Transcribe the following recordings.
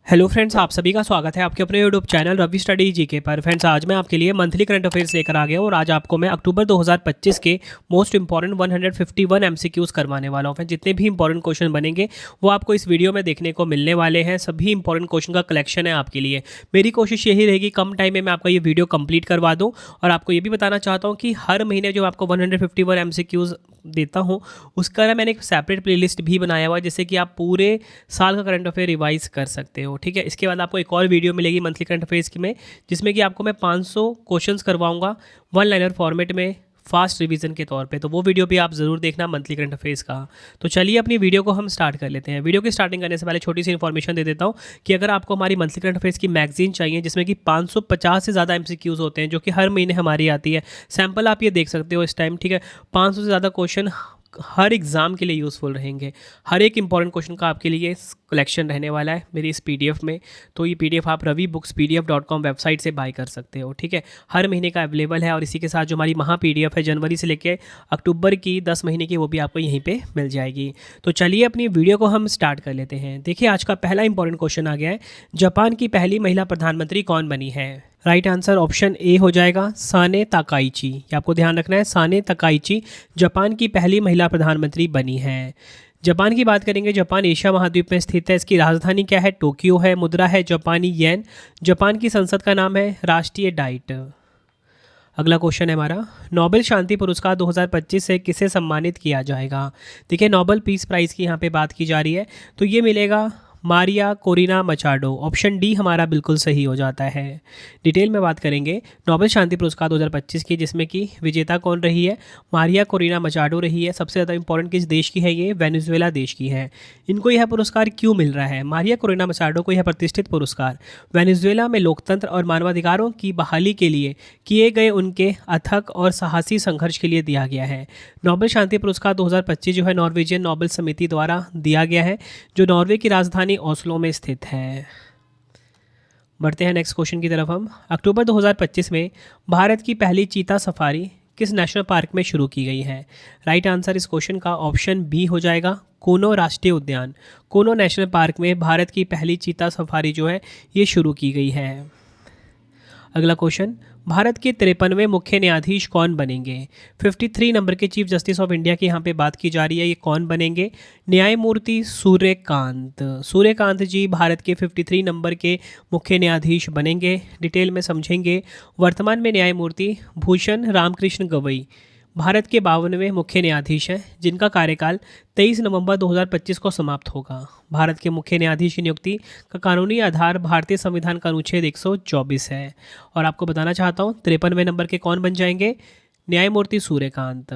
Hello friends, आप सभी का स्वागत है आपके अपने YouTube channel Ravi study GK पर। फ्रेंड्स, आज मैं आपके लिए मंथली करंट अफेयर्स लेकर आ गया हूँ और आज आपको मैं अक्टूबर 2025 के मोस्ट इंपॉर्टेंट 151 एमसीक्यूज करवाने वाला हूँ। फ्रेंड्स, जितने भी इंपॉर्टेंट क्वेश्चन बनेंगे वो आपको इस वीडियो में देखने को मिलने वाले हैं। सभी इंपॉर्टेंट क्वेश्चन का कलेक्शन है आपके लिए। मेरी कोशिश यही रहेगी कम टाइम में मैं आपका ये वीडियो कंप्लीट करवा दूँ। और आपको ये भी बताना चाहता हूँ कि हर महीने जो आपको 151 एमसीक्यूज देता हूँ उसका ना मैंने एक सेपरेट प्लेलिस्ट भी बनाया हुआ है, जिससे कि आप पूरे साल का करंट अफेयर रिवाइज कर सकते हो। ठीक है, इसके बाद आपको एक और वीडियो मिलेगी मंथली करंट अफेयर्स की में, जिसमें कि आपको मैं 500 क्वेश्चंस करवाऊंगा वन लाइनर फॉर्मेट में फास्ट रिवीजन के तौर पे। तो वो वीडियो भी आप ज़रूर देखना मंथली करंट अफेयर्स का। तो चलिए अपनी वीडियो को हम स्टार्ट कर लेते हैं। वीडियो की स्टार्टिंग करने से पहले छोटी सी इन्फॉर्मेशन दे देता हूँ कि अगर आपको हमारी मंथली करंट अफेयर्स की मैगजीन चाहिए जिसमें कि 550 से ज़्यादा एमसीक्यूज होते हैं जो कि हर महीने हमारी आती है, सैम्पल आप ये देख सकते हो इस टाइम। ठीक है, 500 से ज़्यादा क्वेश्चन हर एग्ज़ाम के लिए यूज़फुल रहेंगे। हर एक इंपॉर्टेंट क्वेश्चन का आपके लिए कलेक्शन रहने वाला है मेरी इस पीडीएफ में। तो ये पीडीएफ आप ravibookspdf.com वेबसाइट से बाय कर सकते हो। ठीक है, हर महीने का अवेलेबल है। और इसी के साथ जो हमारी महा पीडीएफ है जनवरी से लेकर अक्टूबर की 10 महीने की, वो भी आपको यहीं पे मिल जाएगी। तो चलिए अपनी वीडियो को हम स्टार्ट कर लेते हैं। देखिए, आज का पहला इंपॉर्टेंट क्वेश्चन आ गया है, जापान की पहली महिला प्रधानमंत्री कौन बनी है? राइट आंसर ऑप्शन ए हो जाएगा साने ताकाइची। ये आपको ध्यान रखना है, साने ताकाइची जापान की पहली महिला प्रधानमंत्री बनी है। जापान की बात करेंगे, जापान एशिया महाद्वीप में स्थित है। इसकी राजधानी क्या है? टोक्यो है। मुद्रा है जापानी येन। जापान की संसद का नाम है राष्ट्रीय डाइट। अगला क्वेश्चन है हमारा, नोबेल शांति पुरस्कार 2025 से किसे सम्मानित किया जाएगा? देखिए, नोबेल पीस प्राइज़ की यहाँ पे बात की जा रही है, तो ये मिलेगा Maria Corina Machado. Option D हमारा बिल्कुल सही हो जाता है। डिटेल में बात करेंगे नोबेल शांति पुरस्कार 2025 की, जिसमें कि विजेता कौन रही है? मारिया कोरिना मचाडो रही है। सबसे ज़्यादा इंपॉर्टेंट किस देश की है? ये वेनेजुएला देश की है। इनको यह पुरस्कार क्यों मिल रहा है? मारिया कोरिना मचाडो को यह प्रतिष्ठित पुरस्कार वेनेजुएला में लोकतंत्र और मानवाधिकारों की बहाली के लिए किए गए उनके अथक और साहसी संघर्ष के लिए दिया गया है। नोबेल शांति पुरस्कार 2025 जो है नॉर्वेजियन नोबेल समिति द्वारा दिया गया है, जो नॉर्वे की राजधानी ओस्लो में स्थित है। बढ़ते हैं नेक्स्ट क्वेश्चन की तरफ हम। अक्टूबर 2025 में भारत की पहली चीता सफारी किस नेशनल पार्क में शुरू की गई है? राइट आंसर इस क्वेश्चन का ऑप्शन बी हो जाएगा कूनो राष्ट्रीय उद्यान। कूनो नेशनल पार्क में भारत की पहली चीता सफारी जो है ये शुरू की गई है। अगला क्वेश्चन, भारत के 53वें मुख्य न्यायाधीश कौन बनेंगे? 53 नंबर के चीफ जस्टिस ऑफ इंडिया की यहाँ पे बात की जा रही है। ये कौन बनेंगे? न्यायमूर्ति सूर्यकांत। सूर्यकांत जी भारत के 53 नंबर के मुख्य न्यायाधीश बनेंगे। डिटेल में समझेंगे। वर्तमान में न्यायमूर्ति भूषण रामकृष्ण गवई भारत के 52वें मुख्य न्यायाधीश हैं, जिनका कार्यकाल 23 नवंबर 2025 को समाप्त होगा। भारत के मुख्य न्यायाधीश की नियुक्ति का कानूनी आधार भारतीय संविधान का अनुच्छेद 124 है। और आपको बताना चाहता हूँ 53वें नंबर के कौन बन जाएंगे? न्यायमूर्ति सूर्यकांत।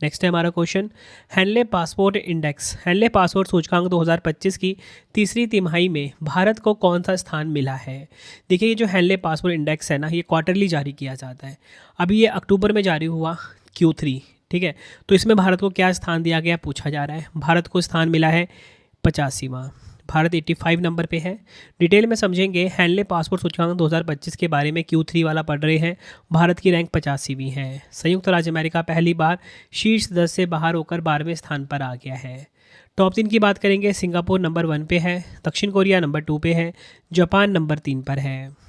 नेक्स्ट है हमारा question, Henle passport index, Henle passport सूचकांक 2025 की तीसरी तिमाही में भारत को कौन सा स्थान मिला है? देखिए, ये जो हैनले पासपोर्ट इंडेक्स है ना, ये क्वार्टरली जारी किया जाता है। अभी ये अक्टूबर में जारी हुआ Q3। ठीक है, तो इसमें भारत को क्या स्थान दिया गया पूछा जा रहा है। भारत को स्थान मिला है 85वां। भारत 85 नंबर पे है। डिटेल में समझेंगे। हैनले पासपोर्ट सूचकांक 2025 के बारे में Q3 वाला पढ़ रहे हैं। भारत की रैंक 85वीं है। संयुक्त राज्य अमेरिका पहली बार शीर्ष 10 से बाहर होकर 12वें स्थान पर आ गया है। टॉप 3 की बात करेंगे, सिंगापुर नंबर 1 पे है, दक्षिण कोरिया नंबर 2 पे है, जापान नंबर 3 पर है।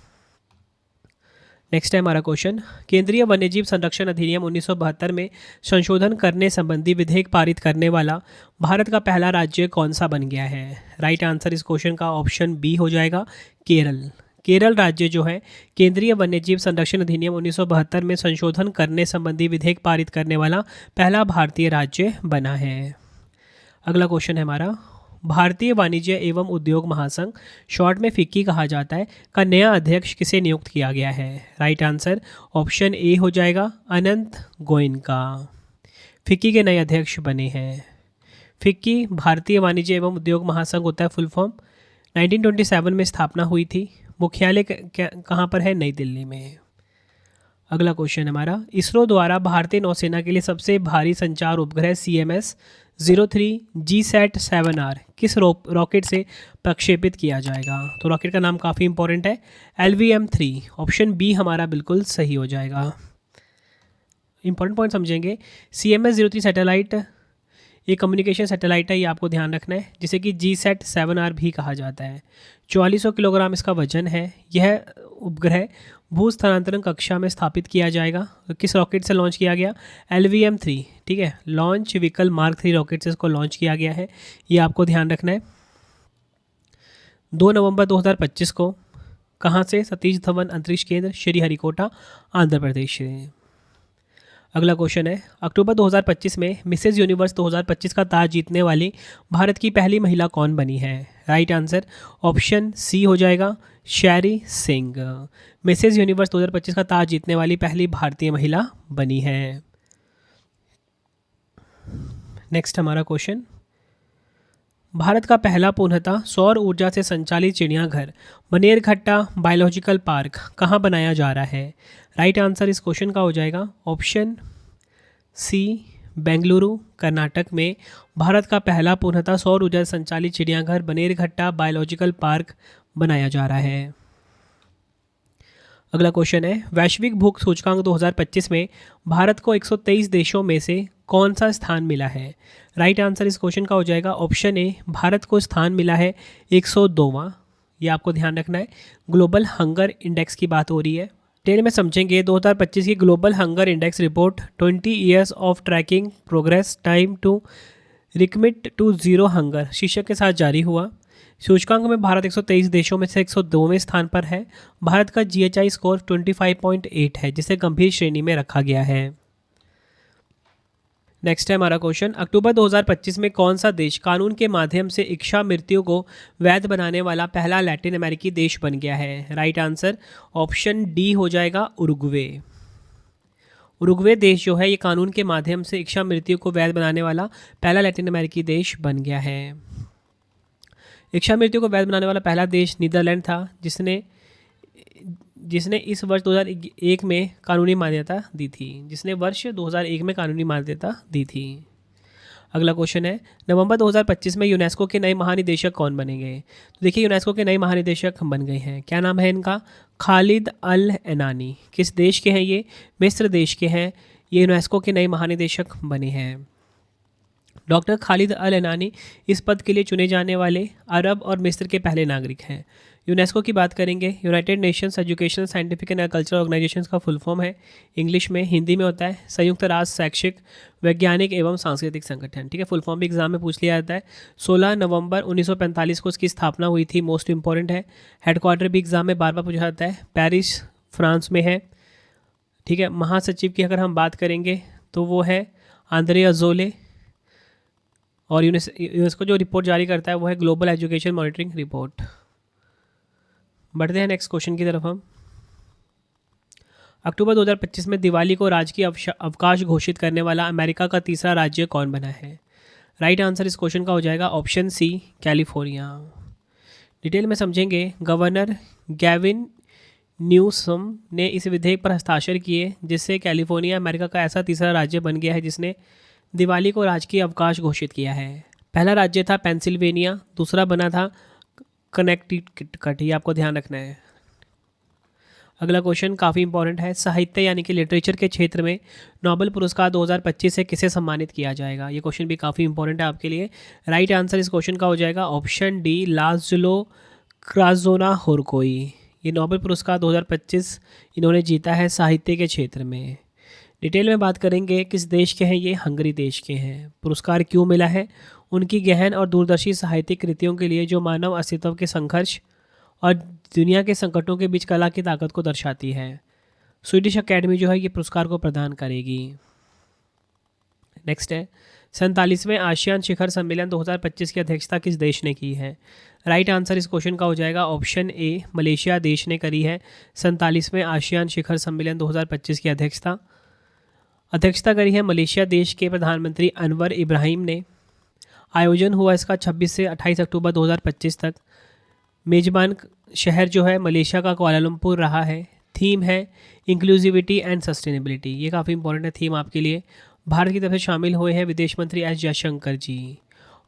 नेक्स्ट है हमारा क्वेश्चन, केंद्रीय वन्यजीव संरक्षण अधिनियम 1972 में संशोधन करने संबंधी विधेयक पारित करने वाला भारत का पहला राज्य कौन सा बन गया है? राइट आंसर इस क्वेश्चन का ऑप्शन बी हो जाएगा केरल। केरल राज्य जो है केंद्रीय वन्यजीव संरक्षण अधिनियम 1972 में संशोधन करने संबंधी विधेयक पारित करने वाला पहला भारतीय राज्य बना है। अगला क्वेश्चन है हमारा, भारतीय वाणिज्य एवं उद्योग महासंघ, शॉर्ट में फिक्की कहा जाता है, का नया अध्यक्ष किसे नियुक्त किया गया है? राइट आंसर ऑप्शन ए हो जाएगा अनंत गोयनका। फिक्की के नए अध्यक्ष बने हैं। फिक्की भारतीय वाणिज्य एवं उद्योग महासंघ होता है फुल फॉर्म। 1927 में स्थापना हुई थी। मुख्यालय कहाँ पर है? नई दिल्ली में। अगला क्वेश्चन हमारा, इसरो द्वारा भारतीय नौसेना के लिए सबसे भारी संचार उपग्रह CMS-03 GSAT-7R किस रॉकेट से प्रक्षेपित किया जाएगा? तो रॉकेट का नाम काफ़ी इंपॉर्टेंट है, LVM-3। ऑप्शन बी हमारा बिल्कुल सही हो जाएगा। इंपॉर्टेंट पॉइंट समझेंगे। CMS-03 सैटेलाइट ये कम्युनिकेशन सैटेलाइट है, ये आपको ध्यान रखना है, जिसे कि GSAT-7R भी कहा जाता है। 4400 किलोग्राम इसका वजन है। यह उपग्रह भू स्थानांतरण कक्षा में स्थापित किया जाएगा। किस रॉकेट से लॉन्च किया गया? LVM-3, ठीक है, लॉन्च व्हीकल मार्क 3 रॉकेट से इसको लॉन्च किया गया है, ये आपको ध्यान रखना है। 2 नवंबर 2025 को कहाँ से? सतीश धवन अंतरिक्ष केंद्र, श्रीहरिकोटा, आंध्र प्रदेश से। अगला क्वेश्चन है, अक्टूबर 2025 में मिसेज यूनिवर्स 2025 का ताज जीतने वाली भारत की पहली महिला कौन बनी है? राइट आंसर ऑप्शन सी हो जाएगा, शैरी सिंह। मिसेज यूनिवर्स 2025 का ताज जीतने वाली पहली भारतीय महिला बनी है। नेक्स्ट हमारा क्वेश्चन, भारत का पहला पूर्णतः सौर ऊर्जा से संचालित चिड़ियाघर बनेरघट्टा बायोलॉजिकल पार्क कहाँ बनाया जा रहा है? राइट आंसर इस क्वेश्चन का हो जाएगा ऑप्शन सी, बेंगलुरु, कर्नाटक में भारत का पहला पूर्णतः सौर ऊर्जा से संचालित चिड़ियाघर बनेरघट्टा बायोलॉजिकल पार्क बनाया जा रहा है। अगला क्वेश्चन है, वैश्विक भूख सूचकांक 2025 में भारत को 123 देशों में से कौन सा स्थान मिला है? राइट आंसर इस क्वेश्चन का हो जाएगा ऑप्शन ए, भारत को स्थान मिला है 102वां। ये आपको ध्यान रखना है। ग्लोबल हंगर इंडेक्स की बात हो रही है, डिटेल में समझेंगे। 2025 की global hunger index report 20 years of tracking progress time to recommit to zero hunger शीर्षक के साथ जारी हुआ। सूचकांक में भारत 123 देशों में से 102वें स्थान पर है। भारत का GHI स्कोर 25.8 है, जिसे गंभीर श्रेणी में रखा गया है। नेक्स्ट है हमारा क्वेश्चन, अक्टूबर 2025 में कौन सा देश कानून के माध्यम से इच्छा मृत्यु को वैध बनाने वाला पहला लैटिन अमेरिकी देश बन गया है? राइट आंसर ऑप्शन डी हो जाएगा, उरुग्वे। उरुग्वे देश जो है ये कानून के माध्यम से इच्छा मृत्यु को वैध बनाने वाला पहला लैटिन अमेरिकी देश बन गया है। इच्छा मृत्यु को वैध बनाने वाला पहला देश नीदरलैंड था, जिसने इस वर्ष 2001 में कानूनी मान्यता दी थी। अगला क्वेश्चन है, नवंबर 2025 में यूनेस्को के नए महानिदेशक कौन बनेंगे? तो देखिए यूनेस्को के नए महानिदेशक बन गए हैं। क्या नाम है इनका? खालिद अल एनानी। किस देश के हैं ये? मिस्र देश के हैं। ये यूनेस्को के नए महानिदेशक बने हैं। डॉक्टर खालिद अल एनानी इस पद के लिए चुने जाने वाले अरब और मिस्र के पहले नागरिक हैं। यूनेस्को की बात करेंगे, United Nations Educational Scientific and Cultural Organization का फुल फॉर्म है। इंग्लिश में, हिंदी में होता है संयुक्त राष्ट्र शैक्षिक वैज्ञानिक एवं सांस्कृतिक संगठन, ठीक है। फुल फॉर्म भी एग्जाम में पूछ लिया जाता है। 16 नवंबर 1945 को इसकी स्थापना हुई थी, मोस्ट इंपॉर्टेंट है। हेडक्वार्टर भी एग्जाम में बार बार पूछा जाता है, पेरिस फ्रांस में है, ठीक है। महासचिव की अगर हम बात करेंगे तो वो है आंद्रे अजोले, और यूनेस्को जो रिपोर्ट जारी करता है वो है ग्लोबल एजुकेशन मॉनिटरिंग रिपोर्ट। बढ़ते हैं नेक्स्ट क्वेश्चन की तरफ हम। अक्टूबर 2025 में दिवाली को राजकीय अवकाश घोषित करने वाला अमेरिका का तीसरा राज्य कौन बना है? राइट आंसर इस क्वेश्चन का हो जाएगा ऑप्शन सी, कैलिफोर्निया। डिटेल में समझेंगे, गवर्नर गैविन न्यूसम ने इस विधेयक पर हस्ताक्षर किए, जिससे कैलिफोर्निया अमेरिका का ऐसा तीसरा राज्य बन गया है जिसने दिवाली को राजकीय अवकाश घोषित किया है। पहला राज्य था पेंसिल्वेनिया, दूसरा बना था कनेक्टिकट, ये आपको ध्यान रखना है। अगला क्वेश्चन काफ़ी इंपॉर्टेंट है, साहित्य यानी कि लिटरेचर के क्षेत्र में नोबेल पुरस्कार 2025 से किसे सम्मानित किया जाएगा? ये क्वेश्चन भी काफ़ी इंपॉर्टेंट है आपके लिए। राइट आंसर इस क्वेश्चन का हो जाएगा ऑप्शन डी, लाज़लो क्राज़ोनाहोर्कोई। ये नोबेल पुरस्कार 2025 इन्होंने जीता है साहित्य के क्षेत्र में। डिटेल में बात करेंगे, किस देश के हैं ये? हंगरी देश के हैं। पुरस्कार क्यों मिला है? उनकी गहन और दूरदर्शी साहित्यिक कृतियों के लिए, जो मानव अस्तित्व के संघर्ष और दुनिया के संकटों के बीच कला की ताकत को दर्शाती है। स्वीडिश अकेडमी जो है ये पुरस्कार को प्रदान करेगी। नेक्स्ट है, 47वें आसियान शिखर सम्मेलन 2025 की अध्यक्षता किस देश ने की है? राइट आंसर इस क्वेश्चन का हो जाएगा ऑप्शन ए, मलेशिया देश ने करी है 47वें आसियान शिखर सम्मेलन 2025 की अध्यक्षता करी है मलेशिया देश के प्रधानमंत्री अनवर इब्राहिम ने। आयोजन हुआ इसका 26 से 28 अक्टूबर 2025 तक। मेजबान शहर जो है मलेशिया का कुआलालंपुर रहा है। थीम है इंक्लूसिविटी एंड सस्टेनेबिलिटी, ये काफ़ी इंपॉर्टेंट है थीम आपके लिए। भारत की तरफ से शामिल हुए हैं विदेश मंत्री एस जयशंकर जी।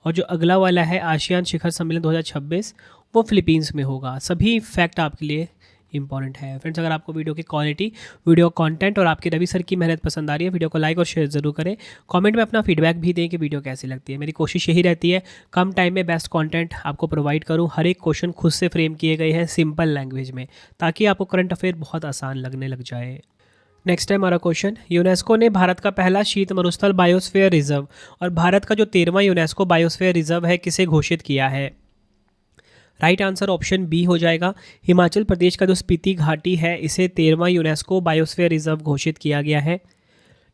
और जो अगला वाला है आसियान शिखर सम्मेलन 2026 वो फिलीपींस में होगा। सभी फैक्ट आपके लिए इंपॉर्टेंट है। फ्रेंड्स, अगर आपको वीडियो की क्वालिटी, वीडियो कंटेंट और आपके रवि सर की मेहनत पसंद आ रही है, वीडियो को लाइक और शेयर ज़रूर करें। कमेंट में अपना फीडबैक भी दें कि वीडियो कैसी लगती है। मेरी कोशिश यही रहती है कम टाइम में बेस्ट कंटेंट आपको प्रोवाइड करूं। हर एक क्वेश्चन खुद से फ्रेम किए गए हैं सिंपल लैंग्वेज में, ताकि आपको करंट अफेयर बहुत आसान लगने लग जाए। नेक्स्ट है हमारा क्वेश्चन, यूनेस्को ने भारत का पहला शीत मरुस्थल बायोस्फीयर रिजर्व और भारत का जो 13वां यूनेस्को बायोस्फीयर रिजर्व है किसे घोषित किया है? राइट आंसर ऑप्शन बी हो जाएगा। हिमाचल प्रदेश का जो स्पीति घाटी है इसे 13वां यूनेस्को बायोस्फीयर रिजर्व घोषित किया गया है।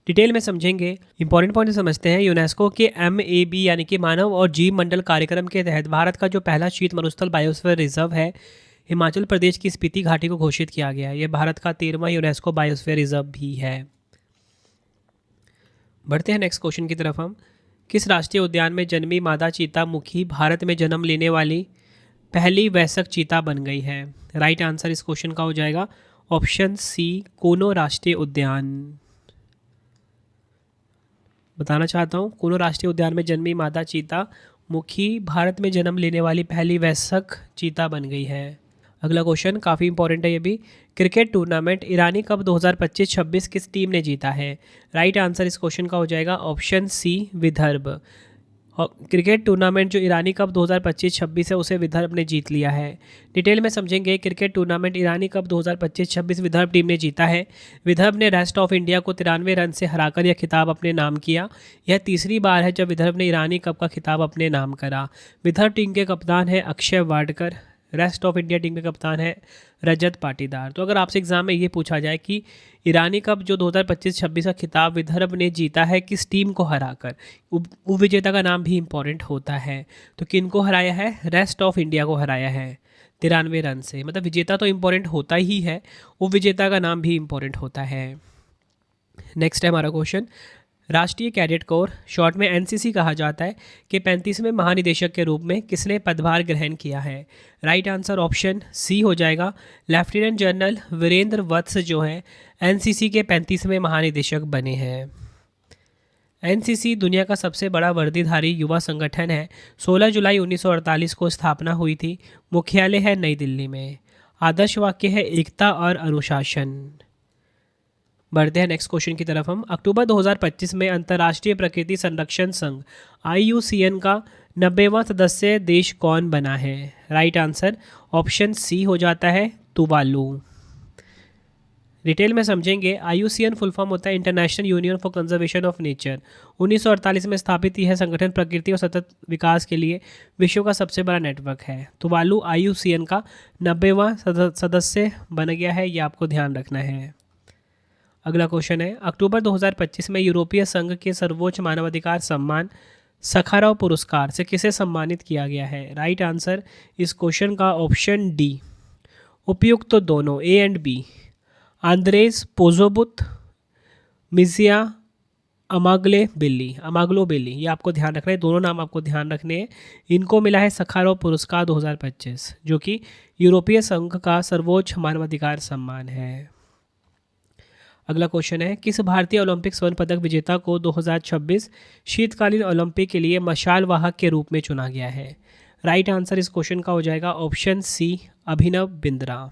डिटेल में समझेंगे, इंपॉर्टेंट पॉइंट समझते हैं। यूनेस्को के MAB यानी कि मानव और जीव मंडल कार्यक्रम के तहत भारत का जो पहला शीत मरुस्थल बायोस्फीयर रिजर्व है हिमाचल प्रदेश की स्पीति घाटी को घोषित किया गया है। यह भारत का 13वां यूनेस्को बायोस्फीयर रिजर्व भी है। बढ़ते हैं नेक्स्ट क्वेश्चन की तरफ हम। किस राष्ट्रीय उद्यान में जन्मी मादा चीता मुखी भारत में जन्म लेने वाली पहली वयस्क चीता बन गई है? राइट आंसर इस क्वेश्चन का हो जाएगा ऑप्शन सी, कूनो राष्ट्रीय उद्यान। बताना चाहता हूँ, कूनो राष्ट्रीय उद्यान में जन्मी मादा चीता मुखी भारत में जन्म लेने वाली पहली वयस्क चीता बन गई है। अगला क्वेश्चन काफ़ी इंपॉर्टेंट है ये भी। क्रिकेट टूर्नामेंट ईरानी कप 2025-26 किस टीम ने जीता है? राइट आंसर इस क्वेश्चन का हो जाएगा ऑप्शन सी, विदर्भ। और क्रिकेट टूर्नामेंट जो ईरानी कप 2025-26 है उसे विदर्भ ने जीत लिया है। डिटेल में समझेंगे, क्रिकेट टूर्नामेंट ईरानी कप 2025-26 विदर्भ टीम ने जीता है। विदर्भ ने रेस्ट ऑफ इंडिया को 93 रन से हराकर यह खिताब अपने नाम किया। यह तीसरी बार है जब विदर्भ ने ईरानी कप का खिताब अपने नाम करा। विदर्भ टीम के कप्तान है Akshay Wadkar, rest of India team के कप्तान है रजत पाटीदार। तो अगर आपसे एग्जाम में ये पूछा जाए कि ईरानी कप जो 2025-26 का खिताब विदर्भ ने जीता है किस टीम को हराकर, उप विजेता का नाम भी इंपॉर्टेंट होता है। तो किन को हराया है? रेस्ट ऑफ इंडिया को हराया है 93 रन से। मतलब विजेता तो इंपॉर्टेंट होता ही है, उप विजेता का नाम भी इंपॉर्टेंट होता है। नेक्स्ट है हमारा क्वेश्चन, राष्ट्रीय कैडेट कोर शॉर्ट में NCC कहा जाता है कि 35वें महानिदेशक के रूप में किसने पदभार ग्रहण किया है? राइट आंसर ऑप्शन सी हो जाएगा, लेफ्टिनेंट जनरल वीरेंद्र वत्स जो है NCC के 35वें महानिदेशक बने हैं। NCC दुनिया का सबसे बड़ा वर्दीधारी युवा संगठन है। 16 जुलाई 1948 को स्थापना हुई थी। मुख्यालय है नई दिल्ली में। आदर्श वाक्य है एकता और अनुशासन। बढ़ते हैं नेक्स्ट क्वेश्चन की तरफ हम। अक्टूबर 2025 में अंतर्राष्ट्रीय प्रकृति संरक्षण संघ IUCN का 90वां सदस्य देश कौन बना है? राइट आंसर ऑप्शन सी हो जाता है, तुवालू। डिटेल में समझेंगे, IUCN फुल फॉर्म होता है international union for conservation of nature. 1948 में स्थापित यह संगठन प्रकृति और सतत विकास के लिए विश्व का सबसे बड़ा नेटवर्क है। तुवालू IUCN का 90वां सदस्य बन गया है, ये आपको ध्यान रखना है। अगला क्वेश्चन है, अक्टूबर 2025 में यूरोपीय संघ के सर्वोच्च मानवाधिकार सम्मान सखारोव पुरस्कार से किसे सम्मानित किया गया है? राइट आंसर इस क्वेश्चन का ऑप्शन डी, उपयुक्त तो दोनों A एंड B। आंद्रेस पोजोबुत, मिजिया अमाग्लो बेली, ये आपको ध्यान रखना है, दोनों नाम आपको ध्यान रखने हैं। इनको मिला है सखारोव पुरस्कार 2025 जो कि यूरोपीय संघ का सर्वोच्च मानवाधिकार सम्मान है। अगला क्वेश्चन है, किस भारतीय ओलंपिक स्वर्ण पदक विजेता को 2026 शीतकालीन ओलंपिक के लिए मशाल वाहक के रूप में चुना गया है? राइट आंसर इस क्वेश्चन का हो जाएगा ऑप्शन सी, अभिनव बिंद्रा।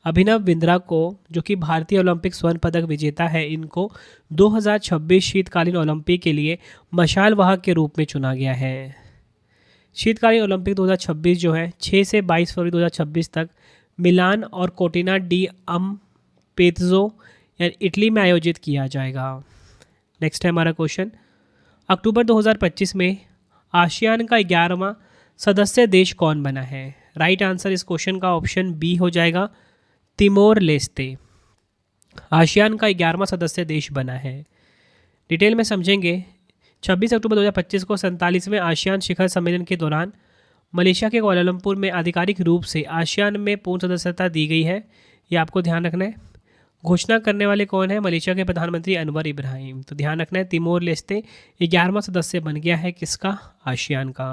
अभिनव बिंद्रा को, जो कि भारतीय ओलंपिक स्वर्ण पदक विजेता है, इनको 2026 शीतकालीन ओलंपिक के लिए मशाल वाहक के रूप में चुना गया है। शीतकालीन ओलंपिक 2026 जो है 6 से 22 फरवरी 2026 तक मिलान और कोर्टिना डी अम्पेत्जो यानी इटली में आयोजित किया जाएगा। नेक्स्ट है हमारा क्वेश्चन, अक्टूबर 2025 में आसियान का 11वां सदस्य देश कौन बना है? राइट आंसर इस क्वेश्चन का ऑप्शन बी हो जाएगा, तिमोर लेस्ते। आसियान का 11वां सदस्य देश बना है। डिटेल में समझेंगे, 26 अक्टूबर 2025 को 47वें आसियान शिखर सम्मेलन के दौरान मलेशिया के कुआलालंपुर में आधिकारिक रूप से आसियान में पूर्ण सदस्यता दी गई है, ये आपको ध्यान रखना है। घोषणा करने वाले कौन है? मलेशिया के प्रधानमंत्री अनवर इब्राहिम। तो ध्यान रखना है, तिमोर लेस्ते 11वां सदस्य बन गया है किसका? आसियान का।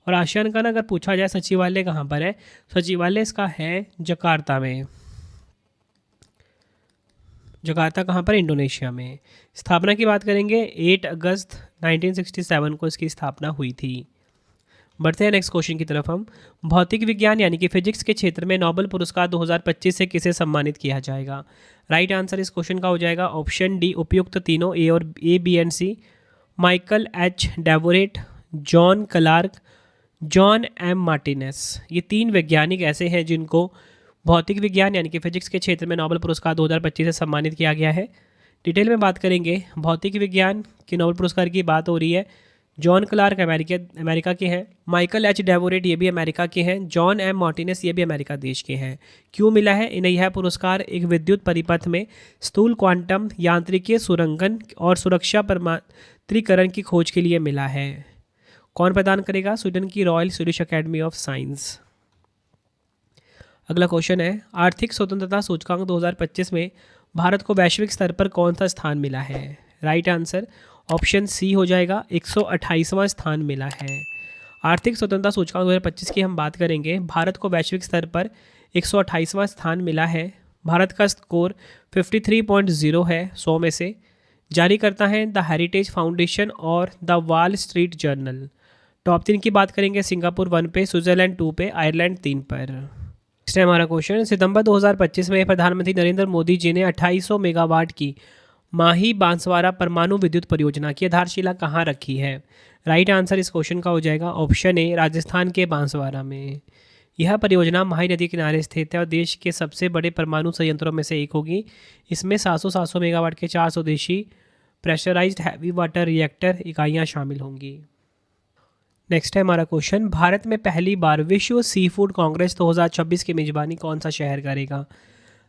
और आसियान का ना अगर पूछा जाए सचिवालय कहाँ पर है, सचिवालय इसका है जकार्ता में। जकार्ता कहाँ पर? इंडोनेशिया में। स्थापना की बात करेंगे 8 अगस्त 1967 को इसकी स्थापना हुई थी। बढ़ते हैं नेक्स्ट क्वेश्चन की तरफ हम। भौतिक विज्ञान यानी कि फिजिक्स के क्षेत्र में नोबेल पुरस्कार 2025 से किसे सम्मानित किया जाएगा? राइट आंसर इस क्वेश्चन का हो जाएगा ऑप्शन डी, उपयुक्त तीनों, ए और A, B and C. Michael H Devoret, John Clarke, John M Martinis. ये तीन वैज्ञानिक ऐसे हैं जिनको भौतिक विज्ञान यानी कि फिजिक्स के क्षेत्र में नोबेल पुरस्कार 2025 से सम्मानित किया गया है। डिटेल में बात करेंगे। भौतिक विज्ञान के नोबेल पुरस्कार की बात हो रही है। जॉन क्लार्क अमेरिका के हैं। माइकल एच डेवोरेट ये भी अमेरिका के हैं। जॉन एम मार्टिनेस ये भी अमेरिका देश के हैं। क्यों मिला है इन्हें यह पुरस्कार? एक विद्युत परिपथ में स्थूल क्वांटम यांत्रिकीय सुरंगन और सुरक्षा परमात्रीकरण की खोज के लिए मिला है। कौन प्रदान करेगा? स्वीडन की royal Swedish academy of science. अगला क्वेश्चन है, आर्थिक स्वतंत्रता सूचकांक 2025 में भारत को वैश्विक स्तर पर कौन सा स्थान मिला है? राइट आंसर ऑप्शन सी हो जाएगा, 128वां स्थान मिला है। आर्थिक स्वतंत्रता सूचकांक 2025 की हम बात करेंगे। भारत को वैश्विक स्तर पर 128वां स्थान मिला है। भारत का स्कोर 53.0 है 100 में से। जारी करता है द हेरिटेज फाउंडेशन और the wall street journal. Top 3 की बात करेंगे। सिंगापुर 1 पे, स्विट्जरलैंड 2 पे, आयरलैंड 3 पर। नेक्स्ट है हमारा क्वेश्चन, सितंबर 2025 में प्रधानमंत्री नरेंद्र मोदी जी ने 2800 मेगावाट की माही बांसवाड़ा परमाणु विद्युत परियोजना की आधारशिला कहाँ रखी है? राइट आंसर इस क्वेश्चन का हो जाएगा ऑप्शन ए, राजस्थान के बांसवाड़ा में। यह परियोजना माही नदी किनारे स्थित है और देश के सबसे बड़े परमाणु संयंत्रों में से एक होगी। इसमें 700 मेगावाट के 4 स्वदेशी प्रेशराइज्ड हैवी वाटर रिएक्टर इकाइयाँ शामिल होंगी। नेक्स्ट है हमारा क्वेश्चन, भारत में पहली बार विश्व सी फूड कांग्रेस 2026 की मेजबानी कौन सा शहर करेगा?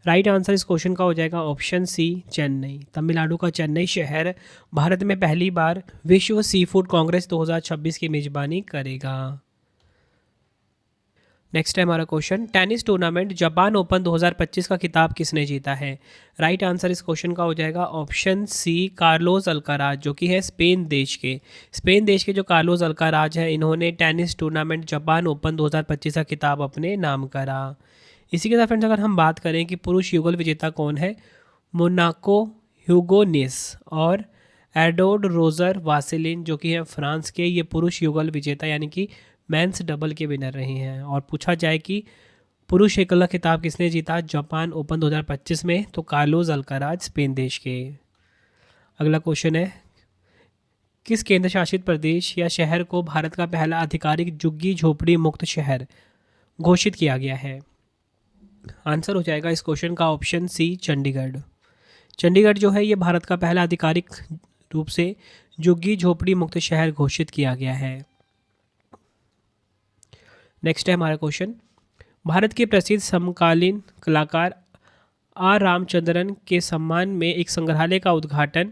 राइट आंसर इस क्वेश्चन का हो जाएगा ऑप्शन सी, चेन्नई। तमिलनाडु का चेन्नई शहर भारत में पहली बार विश्व सी फूड कांग्रेस 2026 की मेजबानी करेगा। नेक्स्ट है हमारा question, tennis tournament Japan open 2025 का खिताब किसने जीता है? राइट आंसर इस क्वेश्चन का हो जाएगा ऑप्शन सी, कार्लोस अल्काराज, जो कि है स्पेन देश के जो कार्लोस अल्काराज हैं, इन्होंने टेनिस टूर्नामेंट जापान ओपन 2025 का खिताब अपने नाम करा। इसी के साथ फ्रेंड्स अगर हम बात करें कि पुरुष युगल विजेता कौन है, मोनाको ह्यूगो नेस और एडोर्ड रोजर वासिलिन, जो कि है फ्रांस के, ये पुरुष युगल विजेता यानी कि मेंस डबल के विनर रहे हैं। और पूछा जाए कि पुरुष एकल खिताब किसने जीता जापान ओपन 2025 में, तो कार्लोस अल्काराज स्पेन देश के। अगला क्वेश्चन है, किस केंद्र शासित प्रदेश या शहर को भारत का पहला आधिकारिक झुग्गी झोपड़ी मुक्त शहर घोषित किया गया है? आंसर हो जाएगा इस क्वेश्चन का ऑप्शन सी, चंडीगढ़। चंडीगढ़ जो है ये भारत का पहला आधिकारिक रूप से झुग्गी झोपड़ी मुक्त शहर घोषित किया गया है। नेक्स्ट है हमारा क्वेश्चन, भारत के प्रसिद्ध समकालीन कलाकार आर रामचंद्रन के सम्मान में एक संग्रहालय का उद्घाटन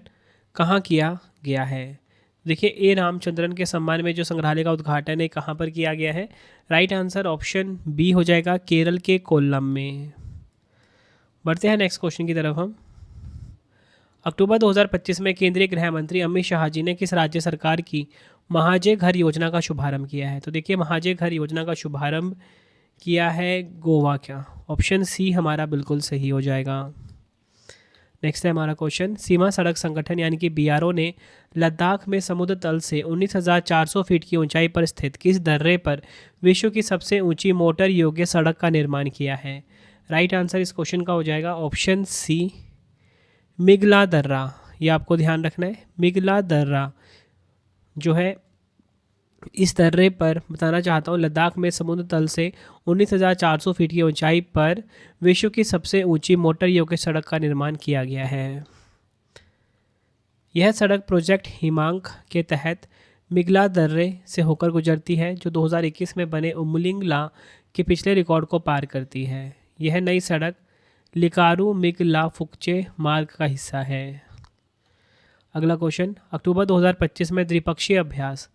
कहाँ किया गया है? देखिए, ए रामचंद्रन के सम्मान में जो संग्रहालय का उद्घाटन है कहाँ पर किया गया है? राइट आंसर ऑप्शन बी हो जाएगा, केरल के कोल्लम में। बढ़ते हैं नेक्स्ट क्वेश्चन की तरफ हम। अक्टूबर 2025 में केंद्रीय गृह मंत्री अमित शाह जी ने किस राज्य सरकार की महाजय घर योजना का शुभारंभ किया है? तो देखिए, महाजय घर योजना का शुभारंभ किया है गोवा का। ऑप्शन सी हमारा बिल्कुल सही हो जाएगा। नेक्स्ट है हमारा क्वेश्चन, सीमा सड़क संगठन यानी कि बीआरओ ने लद्दाख में समुद्र तल से 19,400 फीट की ऊंचाई पर स्थित किस दर्रे पर विश्व की सबसे ऊंची मोटर योग्य सड़क का निर्माण किया है? राइट आंसर इस क्वेश्चन का हो जाएगा ऑप्शन सी, मिगला दर्रा। ये आपको ध्यान रखना है, मिगला दर्रा जो है इस दर्रे पर, बताना चाहता हूँ, लद्दाख में समुद्र तल से 19,400 फीट की ऊंचाई पर विश्व की सबसे ऊंची मोटर योग्य सड़क का निर्माण किया गया है। यह सड़क प्रोजेक्ट हिमांक के तहत मिगला दर्रे से होकर गुजरती है, जो 2021 में बने उमलिंगला के पिछले रिकॉर्ड को पार करती है। यह नई सड़क लिकारू मिगला फुकचे मार्ग का हिस्सा है। अगला क्वेश्चन, अक्टूबर 2025 में द्विपक्षीय अभ्यास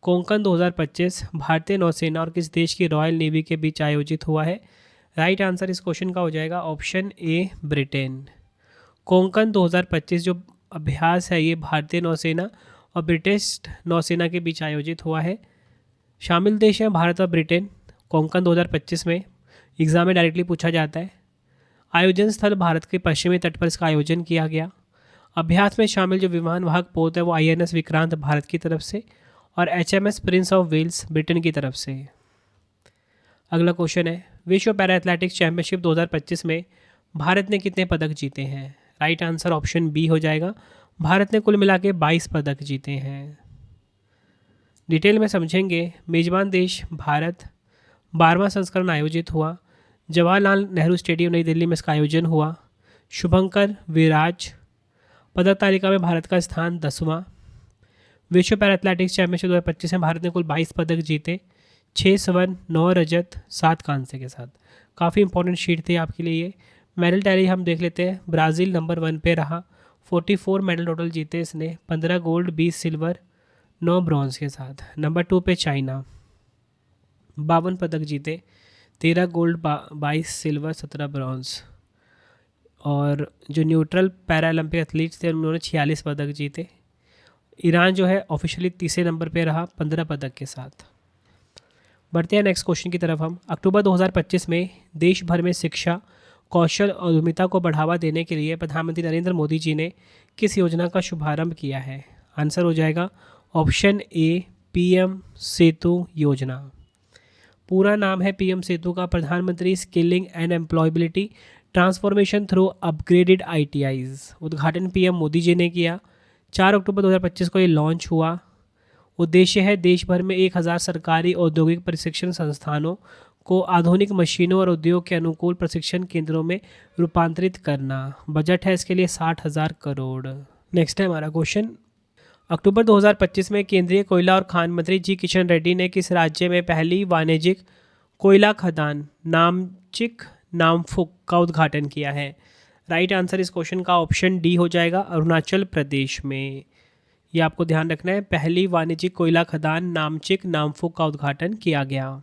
कोंकण 2025 भारतीय नौसेना और किस देश की रॉयल नेवी के बीच आयोजित हुआ है? राइट आंसर इस क्वेश्चन का हो जाएगा ऑप्शन ए, ब्रिटेन। कोंकण 2025 जो अभ्यास है ये भारतीय नौसेना और ब्रिटिश नौसेना के बीच आयोजित हुआ है। शामिल देश हैं भारत और ब्रिटेन। कोंकण 2025 में एग्जाम में डायरेक्टली पूछा जाता है। आयोजन स्थल भारत के पश्चिमी तट पर इसका आयोजन किया गया। अभ्यास में शामिल जो विमान वाहक पोत है वो INS विक्रांत भारत की तरफ से, और HMS Prince of Wales Britain की तरफ से। अगला क्वेश्चन है, विश्व पैरा एथलेटिक्स चैंपियनशिप 2025 में भारत ने कितने पदक जीते हैं? राइट आंसर ऑप्शन बी हो जाएगा, भारत ने कुल मिला के 22 पदक जीते हैं। डिटेल में समझेंगे, मेजबान देश भारत, 12वां संस्करण आयोजित हुआ, जवाहरलाल नेहरू स्टेडियम नई दिल्ली में इसका आयोजन हुआ। शुभंकर विराज, पदक तालिका में भारत का स्थान 10वां। विश्व पैरा एथलेटिक्स चैंपियनशिप 2025 में भारत ने कुल 22 पदक जीते, 6 स्वर्ण, 9 रजत, 7 कांस्य के साथ। काफ़ी इंपॉर्टेंट शीट थी आपके लिए ये। मेडल टैली हम देख लेते हैं। ब्राज़ील नंबर 1 पे रहा, 44 मेडल टोटल जीते इसने, 15 गोल्ड, 20 सिल्वर, 9 ब्रॉन्ज के साथ। नंबर 2 पे चाइना, 52 पदक जीते, 13 गोल्ड, 22 सिल्वर, 17 ब्रॉन्ज। और जो न्यूट्रल पैरा ओलंपिक एथलीट्स थे उन्होंने 46 पदक जीते। ईरान जो है ऑफिशियली तीसरे नंबर पे रहा, 15 पदक के साथ। बढ़ते हैं नेक्स्ट क्वेश्चन की तरफ हम। अक्टूबर 2025 में देश भर में शिक्षा, कौशल और उद्यमिता को बढ़ावा देने के लिए प्रधानमंत्री नरेंद्र मोदी जी ने किस योजना का शुभारंभ किया है? आंसर हो जाएगा ऑप्शन ए, PM सेतु योजना। पूरा नाम है PM सेतु का, प्रधानमंत्री skilling and employability transformation through upgraded ITIs। उद्घाटन PM मोदी जी ने किया। 4 अक्टूबर 2025 को ये लॉन्च हुआ। उद्देश्य है देश भर में 1000 सरकारी औद्योगिक प्रशिक्षण संस्थानों को आधुनिक मशीनों और उद्योग के अनुकूल प्रशिक्षण केंद्रों में रूपांतरित करना। बजट है इसके लिए 60,000 करोड़। नेक्स्ट है हमारा क्वेश्चन, अक्टूबर 2025 में केंद्रीय कोयला और खान मंत्री जी किशन रेड्डी ने किस राज्य में पहली वाणिज्यिक कोयला खदान नामचिक नामफुक का उद्घाटन किया है? राइट आंसर इस क्वेश्चन का ऑप्शन डी हो जाएगा, अरुणाचल प्रदेश में। ये आपको ध्यान रखना है, पहली वाणिज्यिक कोयला खदान नामचिक नामफुक का उद्घाटन किया गया।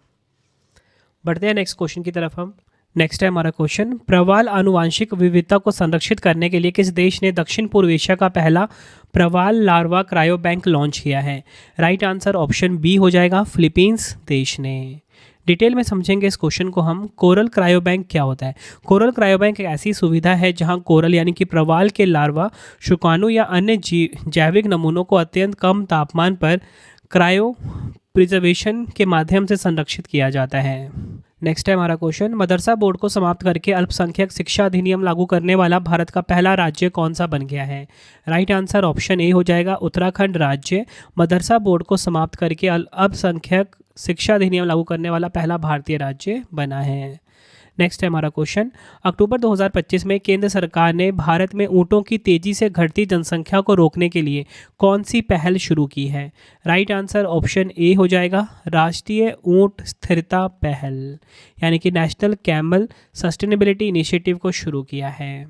बढ़ते हैं नेक्स्ट क्वेश्चन की तरफ हम। नेक्स्ट है हमारा क्वेश्चन, प्रवाल आनुवांशिक विविधता को संरक्षित करने के लिए किस देश ने दक्षिण पूर्व एशिया का पहला प्रवाल लार्वा क्रायो बैंक लॉन्च किया है? राइट आंसर ऑप्शन बी हो जाएगा, फिलीपींस देश ने। डिटेल में समझेंगे इस क्वेश्चन को हम। कोरल क्रायो बैंक क्या होता है? कोरल क्रायो बैंक एक ऐसी सुविधा है जहां कोरल यानी कि प्रवाल के लार्वा, शुक्राणु या अन्य जैविक नमूनों को अत्यंत कम तापमान पर क्रायो प्रिजर्वेशन के माध्यम से संरक्षित किया जाता है। नेक्स्ट है हमारा क्वेश्चन, मदरसा बोर्ड को समाप्त करके अल्पसंख्यक शिक्षा अधिनियम लागू करने वाला भारत का पहला राज्य कौन सा बन गया है? राइट आंसर ऑप्शन ए हो जाएगा, उत्तराखंड राज्य मदरसा बोर्ड को समाप्त करके अल्पसंख्यक शिक्षा अधिनियम लागू करने वाला पहला भारतीय राज्य बना है। नेक्स्ट है हमारा क्वेश्चन, अक्टूबर 2025 में केंद्र सरकार ने भारत में ऊँटों की तेजी से घटती जनसंख्या को रोकने के लिए कौन सी पहल शुरू की है? राइट आंसर ऑप्शन ए हो जाएगा, राष्ट्रीय ऊँट स्थिरता पहल यानी कि नेशनल कैमल सस्टेनेबिलिटी इनिशिएटिव को शुरू किया है।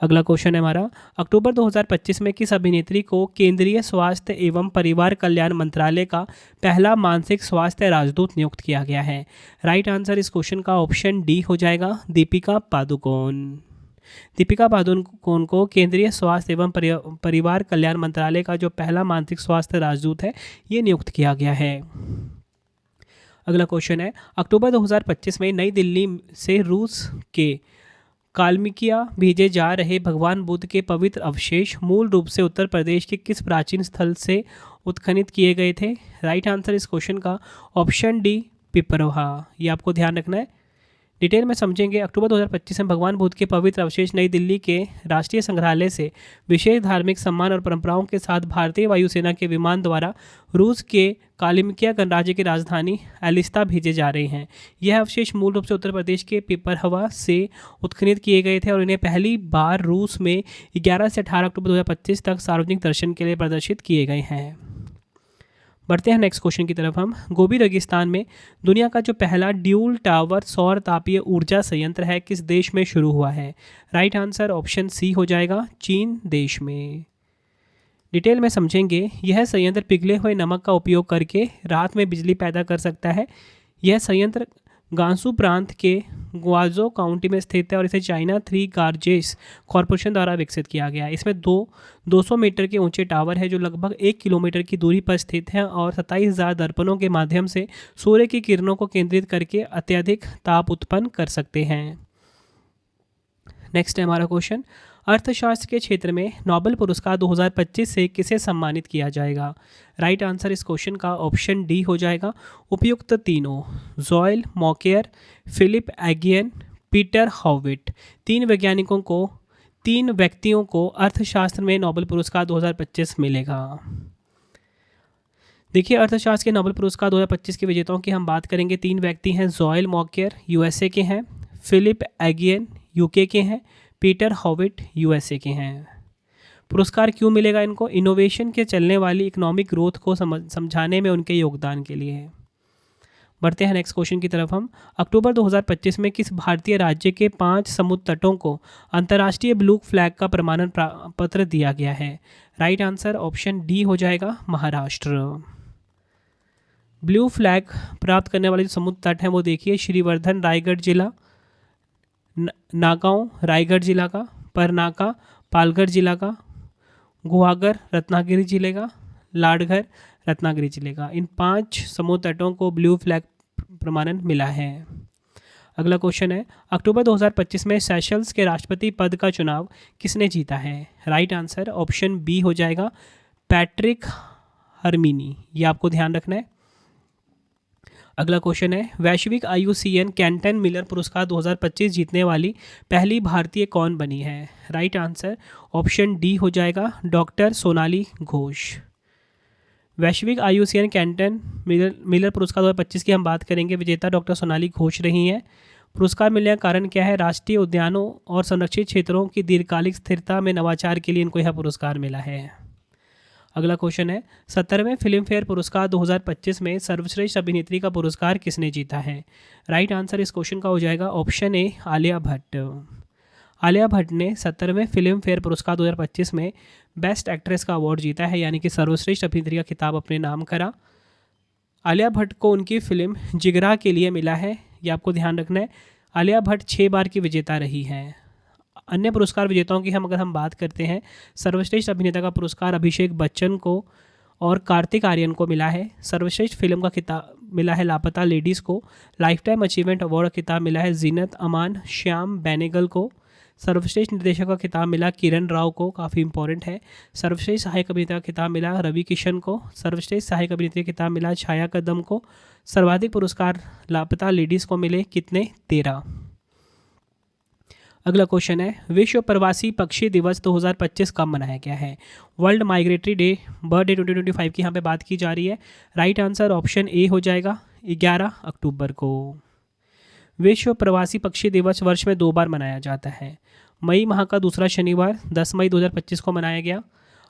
अगला क्वेश्चन है हमारा, अक्टूबर 2025 में किस अभिनेत्री को केंद्रीय स्वास्थ्य एवं परिवार कल्याण मंत्रालय का पहला मानसिक स्वास्थ्य राजदूत नियुक्त किया गया है? राइट आंसर इस क्वेश्चन का ऑप्शन डी हो जाएगा, दीपिका पादुकोण। दीपिका पादुकोण को केंद्रीय स्वास्थ्य एवं परिवार कल्याण मंत्रालय का जो पहला मानसिक स्वास्थ्य राजदूत है ये नियुक्त किया गया है। अगला क्वेश्चन है, अक्टूबर 2025 में नई दिल्ली से रूस के काल्मिकिया भेजे जा रहे भगवान बुद्ध के पवित्र अवशेष मूल रूप से उत्तर प्रदेश के किस प्राचीन स्थल से उत्खनित किए गए थे? राइट आंसर इस क्वेश्चन का ऑप्शन डी, पिपरोहा। ये आपको ध्यान रखना है। डिटेल में समझेंगे, अक्टूबर 2025 में भगवान बुद्ध के पवित्र अवशेष नई दिल्ली के राष्ट्रीय संग्रहालय से विशेष धार्मिक सम्मान और परंपराओं के साथ भारतीय वायुसेना के विमान द्वारा रूस के कालिमिकिया गणराज्य की राजधानी एलिस्ता भेजे जा रहे हैं। यह अवशेष मूल रूप से उत्तर प्रदेश के पिपरहवा से उत्खनित किए गए थे और इन्हें पहली बार रूस में 11 से 18 अक्टूबर 2025 तक सार्वजनिक दर्शन के लिए प्रदर्शित किए गए हैं। बढ़ते हैं नेक्स्ट क्वेश्चन की तरफ हम। गोबी रेगिस्तान में दुनिया का जो पहला ड्यूल टावर सौर तापीय ऊर्जा संयंत्र है किस देश में शुरू हुआ है? राइट आंसर ऑप्शन सी हो जाएगा, चीन देश में। डिटेल में समझेंगे, यह संयंत्र पिघले हुए नमक का उपयोग करके रात में बिजली पैदा कर सकता है। यह संयंत्र गांसू प्रांत के ग्वाजो काउंटी में स्थित है और इसे चाइना 3 गार्जेस कॉरपोरेशन द्वारा विकसित किया गया है। इसमें 200 मीटर के ऊंचे टावर है जो लगभग 1 किलोमीटर की दूरी पर स्थित है और 27,000 दर्पणों के माध्यम से सूर्य की किरणों को केंद्रित करके अत्यधिक ताप उत्पन्न कर सकते हैं। नेक्स्ट है हमारा क्वेश्चन, अर्थशास्त्र के क्षेत्र में नोबेल पुरस्कार 2025 से किसे सम्मानित किया जाएगा? राइट आंसर इस क्वेश्चन का ऑप्शन डी हो जाएगा। उपयुक्त तीनों, जॉयल मॉकेयर, फिलिप एगियन, पीटर हॉविट, तीन व्यक्तियों को अर्थशास्त्र में नोबेल पुरस्कार 2025 मिलेगा। देखिए, अर्थशास्त्र के नोबेल पुरस्कार 2025 के विजेताओं की हम बात करेंगे। 3 व्यक्ति हैं, जॉयल मॉकेयर यूएसए के हैं, फिलिप एगियन यूके के हैं, पीटर हॉविट यूएसए के हैं। पुरस्कार क्यों मिलेगा इनको? इनोवेशन के चलने वाली इकोनॉमिक ग्रोथ को समझाने में उनके योगदान के लिए। बढ़ते हैं नेक्स्ट क्वेश्चन की तरफ हम। अक्टूबर 2025 में किस भारतीय राज्य के 5 समुद्र तटों को अंतर्राष्ट्रीय ब्लू फ्लैग का प्रमाणन पत्र दिया गया है? राइट आंसर ऑप्शन डी हो जाएगा, महाराष्ट्र। ब्लू फ्लैग प्राप्त करने वाले जो समुद्र तट हैं वो देखिए, श्रीवर्धन रायगढ़ जिला, नागांव रायगढ़ जिला का, परनाका पालघर जिला का, गुहागर रत्नागिरी जिले का, लाडघर रत्नागिरी जिले का। इन 5 समुद्र तटों को ब्लू फ्लैग प्रमाणन मिला है। अगला क्वेश्चन है, अक्टूबर 2025 में सेशल्स के राष्ट्रपति पद का चुनाव किसने जीता है? राइट आंसर ऑप्शन बी हो जाएगा, पैट्रिक हरमिनी। ये आपको ध्यान रखना है। अगला क्वेश्चन है, वैश्विक IUCN कैंटन मिलर पुरस्कार 2025 जीतने वाली पहली भारतीय कौन बनी है? राइट आंसर ऑप्शन डी हो जाएगा, डॉक्टर सोनाली घोष। वैश्विक IUCN कैंटन मिलर पुरस्कार 2025 की हम बात करेंगे। विजेता डॉक्टर सोनाली घोष रही हैं। पुरस्कार मिलने का कारण क्या है? राष्ट्रीय उद्यानों और संरक्षित क्षेत्रों की दीर्घकालिक स्थिरता में नवाचार के लिए इनको यह पुरस्कार मिला है। अगला क्वेश्चन है, 17वें फिल्म फेयर पुरस्कार 2025 में सर्वश्रेष्ठ अभिनेत्री का पुरस्कार किसने जीता है? राइट आंसर इस क्वेश्चन का हो जाएगा ऑप्शन ए, आलिया भट्ट। आलिया भट्ट ने 17वें फिल्म फेयर पुरस्कार 2025 में बेस्ट एक्ट्रेस का अवार्ड जीता है, यानी कि सर्वश्रेष्ठ अभिनेत्री का खिताब अपने नाम करा। आलिया भट्ट को उनकी फिल्म जिगरा के लिए मिला है, ये आपको ध्यान रखना है। आलिया भट्ट 6 बार की विजेता रही हैं। अन्य पुरस्कार विजेताओं की अगर हम बात करते हैं, सर्वश्रेष्ठ अभिनेता का पुरस्कार अभिषेक बच्चन को और कार्तिक आर्यन को मिला है। सर्वश्रेष्ठ फिल्म का खिताब मिला है लापता लेडीज़ को। लाइफ टाइम अचीवमेंट अवार्ड का खिताब मिला है जीनत अमान श्याम बेनेगल को। सर्वश्रेष्ठ निर्देशक का खिताब मिला किरण राव को, काफ़ी इंपॉर्टेंट है। सर्वश्रेष्ठ सहायक अभिनेता का खिताब मिला रवि किशन को। सर्वश्रेष्ठ सहायक अभिनेत्री का खिताब मिला छाया कदम को। सर्वाधिक पुरस्कार लापता लेडीज़ को मिले, कितने? 13। अगला क्वेश्चन है, विश्व प्रवासी पक्षी दिवस 2025 कब मनाया गया है? World migratory day birth day 2025 की यहाँ पे बात की जा रही है। राइट आंसर ऑप्शन ए हो जाएगा, 11 अक्टूबर को। विश्व प्रवासी पक्षी दिवस वर्ष में 2 बार मनाया जाता है। मई माह का दूसरा शनिवार 10 मई 2025 को मनाया गया।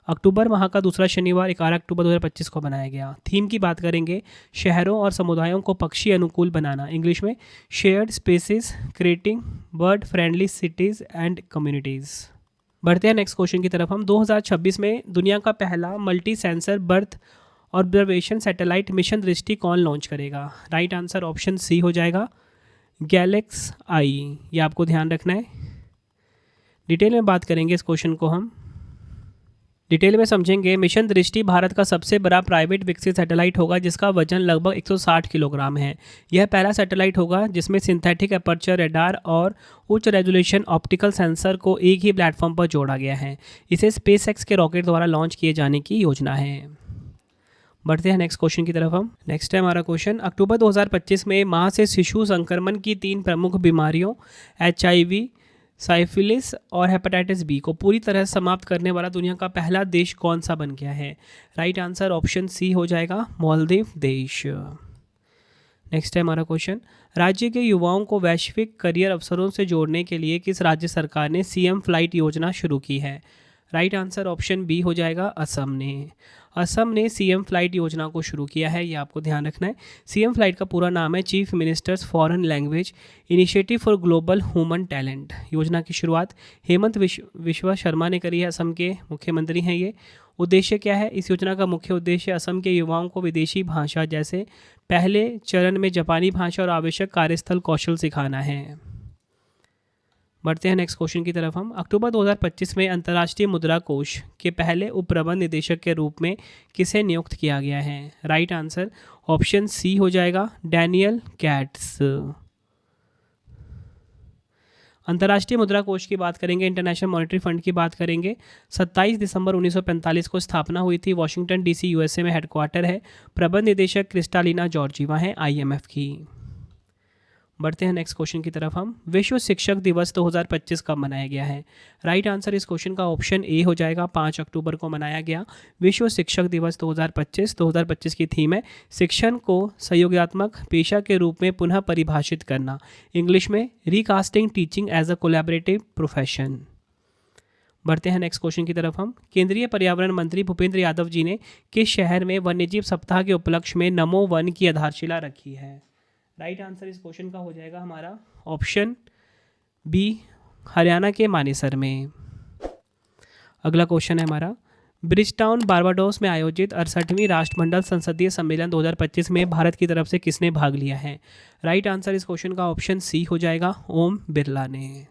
अक्टूबर माह का दूसरा शनिवार 11 अक्टूबर 2025 को मनाया गया। थीम की बात करेंगे, शहरों और समुदायों को पक्षी अनुकूल बनाना, इंग्लिश में shared spaces creating bird friendly cities and communities. बढ़ते हैं नेक्स्ट क्वेश्चन की तरफ हम। 2026 में दुनिया का पहला multi sensor birth observation satellite mission दृष्टि कौन लॉन्च करेगा? राइट आंसर ऑप्शन सी हो जाएगा, गैलेक्स आई। ये आपको ध्यान रखना है। डिटेल में बात करेंगे इस क्वेश्चन को, हम डिटेल में समझेंगे। मिशन दृष्टि भारत का सबसे बड़ा प्राइवेट विकसित सैटेलाइट होगा, जिसका वजन लगभग 160 किलोग्राम है। यह पहला सैटेलाइट होगा जिसमें सिंथेटिक अपर्चर रेडार और उच्च रेजोल्यूशन ऑप्टिकल सेंसर को एक ही प्लेटफॉर्म पर जोड़ा गया है। इसे स्पेसएक्स के रॉकेट द्वारा लॉन्च किए जाने की योजना है। बढ़ते हैं नेक्स्ट क्वेश्चन की तरफ हम। नेक्स्ट है हमारा क्वेश्चन, अक्टूबर 2025 में मां से शिशु संक्रमण की 3 प्रमुख बीमारियों HIV, साइफिलिस और हेपेटाइटिस बी को पूरी तरह समाप्त करने वाला दुनिया का पहला देश कौन सा बन गया है? राइट आंसर ऑप्शन सी हो जाएगा, मालदीव देश। नेक्स्ट है हमारा क्वेश्चन, राज्य के युवाओं को वैश्विक करियर अवसरों से जोड़ने के लिए किस राज्य सरकार ने CM फ्लाइट योजना शुरू की है? राइट आंसर ऑप्शन बी हो जाएगा, असम ने। असम ने CM फ्लाइट योजना को शुरू किया है, ये आपको ध्यान रखना है। CM फ्लाइट का पूरा नाम है chief ministers foreign language initiative for global human talent. योजना की शुरुआत हेमंत विश्वा शर्मा ने करी है, असम के मुख्यमंत्री हैं ये। उद्देश्य क्या है? इस योजना का मुख्य उद्देश्य असम के युवाओं को विदेशी भाषा, जैसे पहले चरण में जापानी भाषा और आवश्यक कार्यस्थल कौशल सिखाना है। बढ़ते हैं नेक्स्ट क्वेश्चन की तरफ हम। अक्टूबर 2025 में अंतर्राष्ट्रीय मुद्रा कोष के पहले उप प्रबंध निदेशक के रूप में किसे नियुक्त किया गया है? राइट आंसर ऑप्शन सी हो जाएगा, डैनियल कैट्स। अंतर्राष्ट्रीय मुद्रा कोष की बात करेंगे, इंटरनेशनल मॉनेटरी फंड की बात करेंगे, 27 दिसंबर 1945 को स्थापना हुई थी, वॉशिंगटन डीसी यूएसए में हेडक्वार्टर है, प्रबंध निदेशक क्रिस्टालिना जॉर्जीवा है आईएमएफ की। बढ़ते हैं नेक्स्ट क्वेश्चन की तरफ हम। विश्व शिक्षक दिवस 2025 कब मनाया गया है? राइट आंसर इस क्वेश्चन का ऑप्शन ए हो जाएगा, 5 अक्टूबर को मनाया गया विश्व शिक्षक दिवस 2025। 2025 की थीम है शिक्षण को सहयोगात्मक पेशा के रूप में पुनः परिभाषित करना, इंग्लिश में recasting teaching as a collaborative profession. बढ़ते हैं नेक्स्ट क्वेश्चन की तरफ हम। केंद्रीय पर्यावरण मंत्री भूपेंद्र यादव जी ने किस शहर में वन्यजीव सप्ताह के उपलक्ष्य में नमो वन की आधारशिला रखी है? राइट आंसर इस क्वेश्चन का हो जाएगा हमारा ऑप्शन बी, हरियाणा के मानेसर में। अगला क्वेश्चन है हमारा, ब्रिजटाउन बारबाडोस में आयोजित 68वीं राष्ट्रमंडल संसदीय सम्मेलन 2025 में भारत की तरफ से किसने भाग लिया है? राइट आंसर इस क्वेश्चन का ऑप्शन सी हो जाएगा, ओम बिरला ने।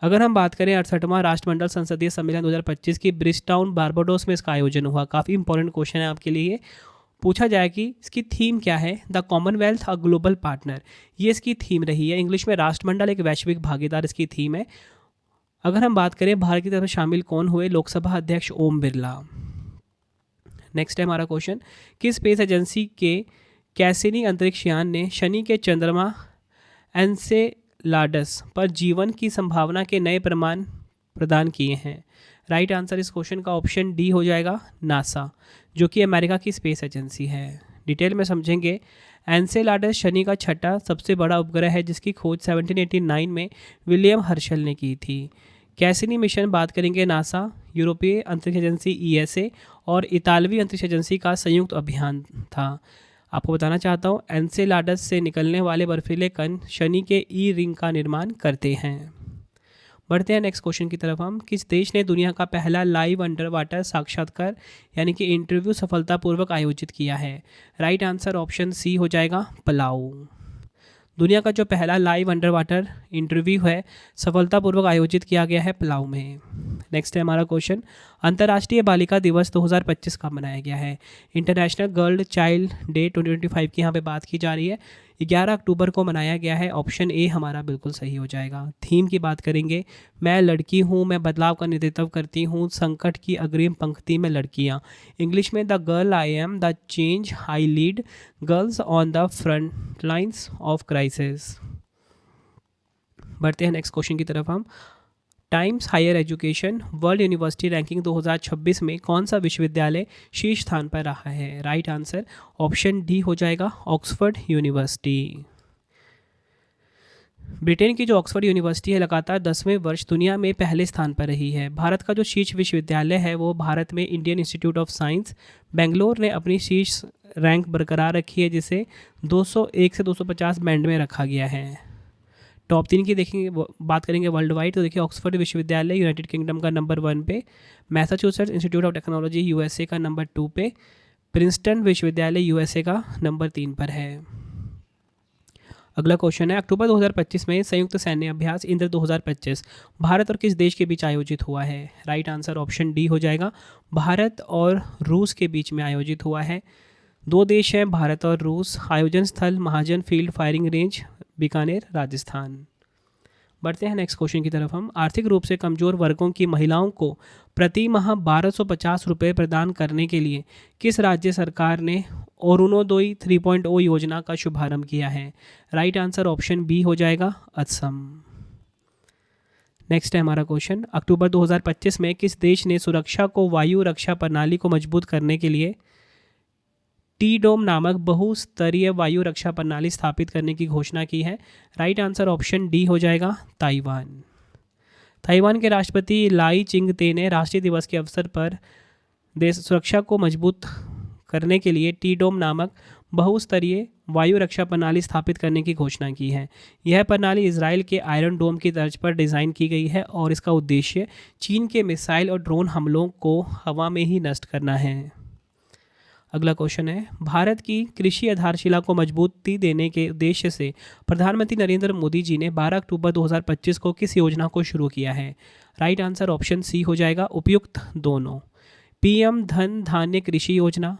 अगर हम बात करें 68वां राष्ट्रमंडल संसदीय सम्मेलन 2025 की, ब्रिजटाउन बारबाडोस में इसका आयोजन हुआ। काफ़ी इंपॉर्टेंट क्वेश्चन है आपके लिए, पूछा जाए कि इसकी थीम क्या है। The Commonwealth a global partner, ये इसकी थीम रही है। इंग्लिश में राष्ट्रमंडल एक वैश्विक भागीदार इसकी थीम है। अगर हम बात करें भारत की तरफ शामिल कौन हुए, लोकसभा अध्यक्ष ओम बिरला। नेक्स्ट है हमारा क्वेश्चन, किस स्पेस एजेंसी के कैसिनी अंतरिक्ष यान ने शनि के चंद्रमा एनसेलाडस पर जीवन की संभावना के नए प्रमाण प्रदान किए हैं? राइट आंसर इस क्वेश्चन का ऑप्शन डी हो जाएगा, नासा, जो कि अमेरिका की स्पेस एजेंसी है। डिटेल में समझेंगे। एनसेलाडस शनि का छठा सबसे बड़ा उपग्रह है जिसकी खोज 1789 में विलियम हर्शल ने की थी। कैसिनी मिशन बात करेंगे, नासा, यूरोपीय अंतरिक्ष एजेंसी ईएसए और इतालवी अंतरिक्ष एजेंसी का संयुक्त अभियान था। आपको बताना चाहता हूँ, एनसेलाडस से निकलने वाले बर्फीले कण शनि के ई रिंग का निर्माण करते हैं। बढ़ते हैं नेक्स्ट क्वेश्चन की तरफ हम। किस देश ने दुनिया का पहला लाइव अंडर वाटर साक्षात्कार यानी कि इंटरव्यू सफलतापूर्वक आयोजित किया है? राइट आंसर ऑप्शन सी हो जाएगा, पलाऊ। दुनिया का जो पहला लाइव अंडर वाटर इंटरव्यू है सफलतापूर्वक आयोजित किया गया है पलाऊ में। नेक्स्ट है हमारा क्वेश्चन, अंतर्राष्ट्रीय बालिका दिवस 2025 कब मनाया गया है? इंटरनेशनल गर्ल चाइल्ड डे 2025 की यहाँ पे बात की जा रही है। 11 अक्टूबर को मनाया गया है। ऑप्शन ए हमारा बिल्कुल सही हो जाएगा। थीम की बात करेंगे, मैं लड़की हूँ, मैं बदलाव का नेतृत्व करती हूँ, संकट की अग्रिम पंक्ति में लड़कियाँ, इंग्लिश में the girl I am, the change I lead, girls on the front lines of crisis. बढ़ते हैं नेक्स्ट क्वेश्चन की तरफ हम। Times Higher Education World University Ranking 2026 में कौन सा विश्वविद्यालय शीर्ष स्थान पर रहा है? राइट आंसर ऑप्शन डी हो जाएगा, ऑक्सफोर्ड यूनिवर्सिटी। ब्रिटेन की जो ऑक्सफोर्ड यूनिवर्सिटी है लगातार 10वें वर्ष दुनिया में पहले स्थान पर रही है। भारत का जो शीर्ष विश्वविद्यालय है वो भारत में Indian institute of science Bangalore ने अपनी शीर्ष रैंक बरकरार रखी है, जिसे 201 से 250 बैंड में रखा गया है। टॉप 3 की देखेंगे, बात करेंगे वर्ल्ड वाइड, तो देखिए ऑक्सफोर्ड विश्वविद्यालय यूनाइटेड किंगडम का नंबर 1 पे, Massachusetts institute of technology USA का नंबर 2 पे, प्रिंसटन विश्वविद्यालय यूएसए का नंबर 3 पर है। अगला क्वेश्चन है, अक्टूबर 2025 में संयुक्त सैन्य अभ्यास इंद्र 2025 भारत और किस देश के बीच आयोजित हुआ है? राइट आंसर ऑप्शन डी हो जाएगा, भारत और रूस के बीच में आयोजित हुआ है। 2 देश हैं, भारत और रूस। आयोजन स्थल Mahajan field firing range, Bikaner, Rajasthan. बढ़ते हैं नेक्स्ट क्वेश्चन की तरफ हम। आर्थिक रूप से कमजोर वर्गों की महिलाओं को प्रति माह 1250 रुपये प्रदान करने के लिए किस राज्य सरकार ने अरुणोदय 3.0 योजना का शुभारंभ किया है? राइट आंसर ऑप्शन बी हो जाएगा, असम। नेक्स्ट है हमारा क्वेश्चन, अक्टूबर 2025 में किस देश ने सुरक्षा को वायु रक्षा प्रणाली को मजबूत करने के लिए टी-डोम नामक बहुस्तरीय वायु रक्षा प्रणाली स्थापित करने की घोषणा की है? राइट आंसर ऑप्शन डी हो जाएगा, ताइवान। ताइवान के राष्ट्रपति लाई चिंग-ते ने राष्ट्रीय दिवस के अवसर पर देश सुरक्षा को मजबूत करने के लिए टी-डोम नामक बहुस्तरीय वायु रक्षा प्रणाली स्थापित करने की घोषणा की है। यह प्रणाली इजराइल के आयरन डोम की तर्ज पर डिज़ाइन की गई है और इसका उद्देश्य चीन के मिसाइल और ड्रोन हमलों को हवा में ही नष्ट करना है। अगला क्वेश्चन है, भारत की कृषि आधारशिला को मजबूती देने के उद्देश्य से प्रधानमंत्री नरेंद्र मोदी जी ने 12 अक्टूबर 2025 को किस योजना को शुरू किया है? राइट आंसर ऑप्शन सी हो जाएगा, उपयुक्त दोनों। पीएम धन धान्य कृषि योजना,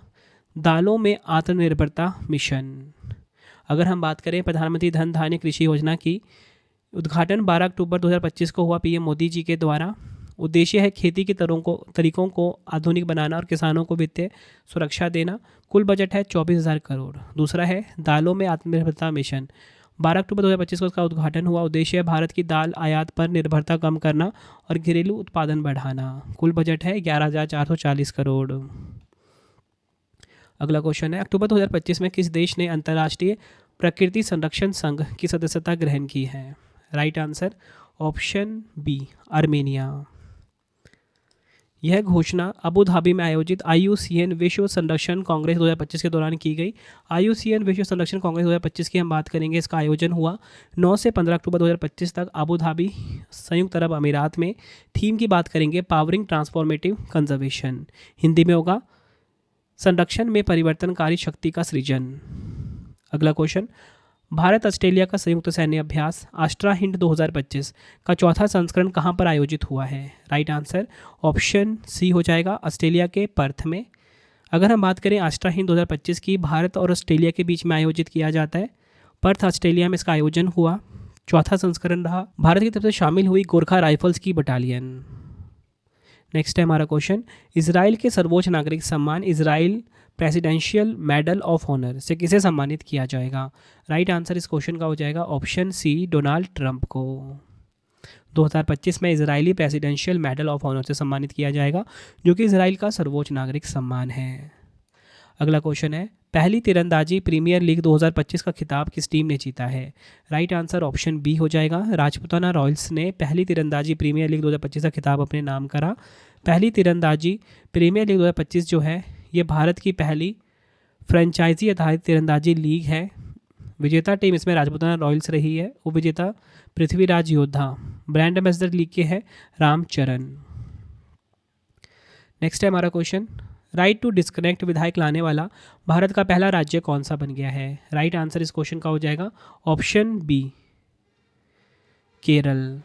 दालों में आत्मनिर्भरता मिशन। अगर हम बात करें प्रधानमंत्री धन धान्य कृषि योजना की, उद्घाटन 12 अक्टूबर 2025 को हुआ पीएम मोदी जी के द्वारा। उद्देश्य है खेती के तरीकों को आधुनिक बनाना और किसानों को वित्तीय सुरक्षा देना। कुल बजट है 24,000 करोड़। दूसरा है दालों में आत्मनिर्भरता मिशन। 12 अक्टूबर 2025 को उसका उद्घाटन हुआ। उद्देश्य है भारत की दाल आयात पर निर्भरता कम करना और घरेलू उत्पादन बढ़ाना। कुल बजट है 11,440 करोड़। अगला क्वेश्चन है, अक्टूबर 2025 में किस देश ने अंतर्राष्ट्रीय प्रकृति संरक्षण संघ की सदस्यता ग्रहण की है? Right answer option B, Armenia. यह घोषणा अबू धाबी में आयोजित IUCN विश्व संरक्षण कांग्रेस 2025 के दौरान की गई। IUCN विश्व संरक्षण कांग्रेस 2025 की हम बात करेंगे। इसका आयोजन हुआ 9 से 15 अक्टूबर 2025 तक अबू धाबी, संयुक्त अरब अमीरात में। थीम की बात करेंगे पावरिंग ट्रांसफॉर्मेटिव कंजर्वेशन। हिंदी में होगा संरक्षण में परिवर्तनकारी शक्ति का सृजन। अगला क्वेश्चन, भारत ऑस्ट्रेलिया का संयुक्त सैन्य अभ्यास आस्ट्रा हिंड 2025 का चौथा संस्करण कहाँ पर आयोजित हुआ है? राइट आंसर ऑप्शन सी हो जाएगा, ऑस्ट्रेलिया के पर्थ में। अगर हम बात करें आस्ट्रा हिंद 2025 की, भारत और ऑस्ट्रेलिया के बीच में आयोजित किया जाता है। पर्थ ऑस्ट्रेलिया में इसका आयोजन हुआ। चौथा संस्करण रहा। भारत की तरफ से शामिल हुई गोरखा राइफल्स की बटालियन। नेक्स्ट है हमारा क्वेश्चन, इजराइल के सर्वोच्च नागरिक सम्मान Israel Presidential Medal of Honour से किसे सम्मानित किया जाएगा? राइट आंसर इस क्वेश्चन का हो जाएगा ऑप्शन सी, डोनाल्ड ट्रंप को। 2025 में Israeli Presidential Medal of Honour से सम्मानित किया जाएगा, जो कि इजराइल का सर्वोच्च नागरिक सम्मान है। अगला क्वेश्चन है, पहली तीरंदाजी प्रीमियर लीग 2025 का खिताब किस टीम ने जीता है? राइट आंसर ऑप्शन बी हो जाएगा, राजपूताना रॉयल्स ने पहली तीरंदाजी प्रीमियर लीग 2025 का खिताब अपने नाम करा। पहली तीरंदाजी प्रीमियर लीग 2025 जो है ये भारत की पहली फ्रेंचाइजी आधारित तीरंदाजी लीग है। विजेता टीम इसमें राजपूताना रॉयल्स रही है। उपविजेता पृथ्वीराज योद्धा। ब्रांड एम्बेसडर लीग के है रामचरण। नेक्स्ट है हमारा क्वेश्चन, राइट टू डिस्कनेक्ट विधायक लाने वाला भारत का पहला राज्य कौन सा बन गया है? राइट आंसर इस क्वेश्चन का हो जाएगा ऑप्शन बी, केरल।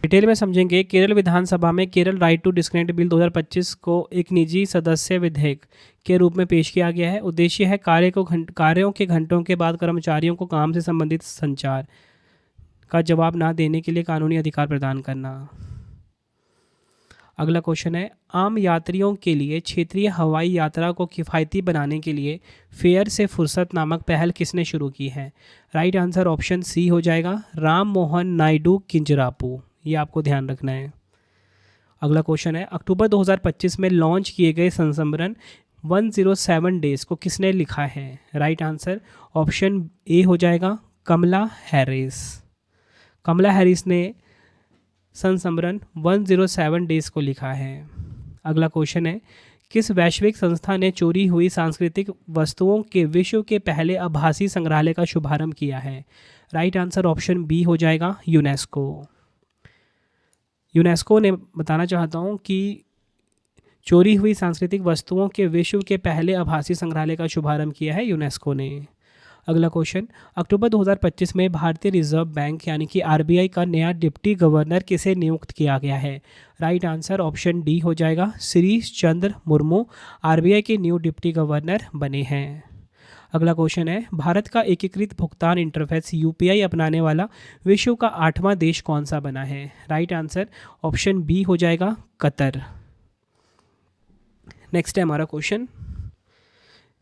डिटेल में समझेंगे। केरल विधानसभा में Kerala Right to Disconnect Bill 2025 को एक निजी सदस्य विधेयक के रूप में पेश किया गया है। उद्देश्य है कार्यों के घंटों के बाद कर्मचारियों को काम से संबंधित संचार का जवाब ना देने के लिए कानूनी अधिकार प्रदान करना। अगला क्वेश्चन है, आम यात्रियों के लिए क्षेत्रीय हवाई यात्रा को किफ़ायती बनाने के लिए फेयर से फुर्सत नामक पहल किसने शुरू की है? राइट आंसर ऑप्शन सी हो जाएगा, राम मोहन नायडू किंजरापू। ये आपको ध्यान रखना है। अगला क्वेश्चन है, अक्टूबर 2025 में लॉन्च किए गए संस्मरण 107 डेज को किसने लिखा है? राइट आंसर ऑप्शन ए हो जाएगा, कमला हैरिस। कमला हैरिस ने संस्मरण 107 डेज को लिखा है। अगला क्वेश्चन है, किस वैश्विक संस्था ने चोरी हुई सांस्कृतिक वस्तुओं के विश्व के पहले आभासी संग्रहालय का शुभारंभ किया है? राइट आंसर ऑप्शन बी हो जाएगा, यूनेस्को। यूनेस्को ने बताना चाहता हूँ कि चोरी हुई सांस्कृतिक वस्तुओं के विश्व के पहले आभासी संग्रहालय का शुभारंभ किया है यूनेस्को ने। अगला क्वेश्चन, अक्टूबर 2025 में भारतीय रिजर्व बैंक यानी कि RBI का नया डिप्टी गवर्नर किसे नियुक्त किया गया है? राइट आंसर ऑप्शन डी हो जाएगा, शिरीष चंद्र मुर्मू RBI के न्यू डिप्टी गवर्नर बने हैं। अगला क्वेश्चन है, भारत का एकीकृत भुगतान इंटरफेस UPI अपनाने वाला विश्व का 8वां देश कौन सा बना है? राइट आंसर ऑप्शन बी हो जाएगा, कतर। नेक्स्ट है हमारा क्वेश्चन,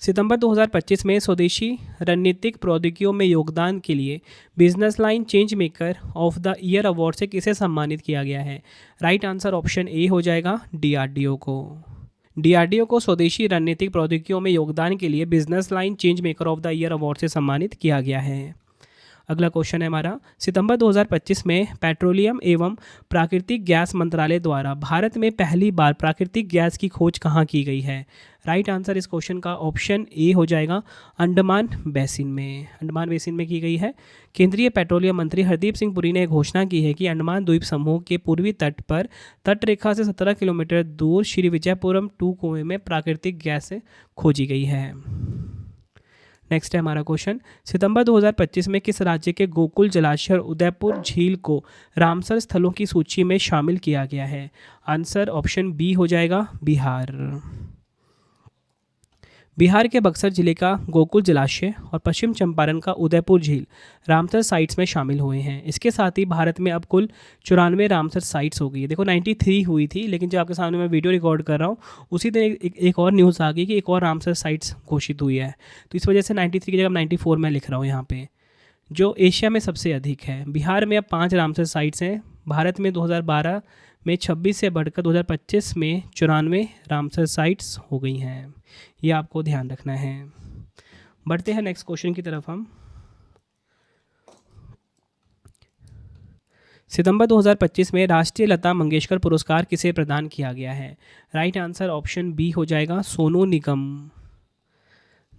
सितंबर 2025 में स्वदेशी रणनीतिक प्रौद्योगिकियों में योगदान के लिए business line change maker of the year award से किसे सम्मानित किया गया है? राइट आंसर ऑप्शन ए हो जाएगा, DRDO को। DRDO को स्वदेशी रणनीतिक प्रौद्योगिकियों में योगदान के लिए business line change maker of the year award से सम्मानित किया गया है। अगला क्वेश्चन है हमारा, सितंबर 2025 में पेट्रोलियम एवं प्राकृतिक गैस मंत्रालय द्वारा भारत में पहली बार प्राकृतिक गैस की खोज कहाँ की गई है? राइट आंसर इस क्वेश्चन का ऑप्शन ए हो जाएगा, अंडमान बेसिन में। अंडमान बेसिन में की गई है। केंद्रीय पेट्रोलियम मंत्री हरदीप सिंह पुरी ने घोषणा की है कि अंडमान द्वीप समूह के पूर्वी तट पर तटरेखा से 17 किलोमीटर दूर श्री विजयपुरम 2 कुएं में प्राकृतिक गैस खोजी गई है। नेक्स्ट है हमारा क्वेश्चन, सितंबर 2025 में किस राज्य के गोकुल जलाशय और उदयपुर झील को रामसर स्थलों की सूची में शामिल किया गया है? आंसर ऑप्शन बी हो जाएगा, बिहार। बिहार के बक्सर जिले का गोकुल जलाशय और पश्चिम चंपारण का उदयपुर झील रामसर साइट्स में शामिल हुए हैं। इसके साथ ही भारत में अब कुल 94 रामसर साइट्स हो गई है। देखो 93 हुई थी, लेकिन जो आपके सामने मैं वीडियो रिकॉर्ड कर रहा हूँ उसी दिन एक और न्यूज़ आ गई कि एक और रामसर साइट्स घोषित हुई है। तो इस वजह से 93 की जगह 94 मैं लिख रहा हूँ यहाँ पे, जो एशिया में सबसे अधिक है। बिहार में अब 5 रामसर साइट्स हैं। भारत में 2012 में 26 से बढ़कर 2025 में 94 रामसर साइट्स हो गई हैं। ये आपको ध्यान रखना है। बढ़ते हैं नेक्स्ट क्वेश्चन की तरफ हम। सितंबर 2025 में राष्ट्रीय लता मंगेशकर पुरस्कार किसे प्रदान किया गया है? राइट आंसर ऑप्शन बी हो जाएगा, सोनू निगम।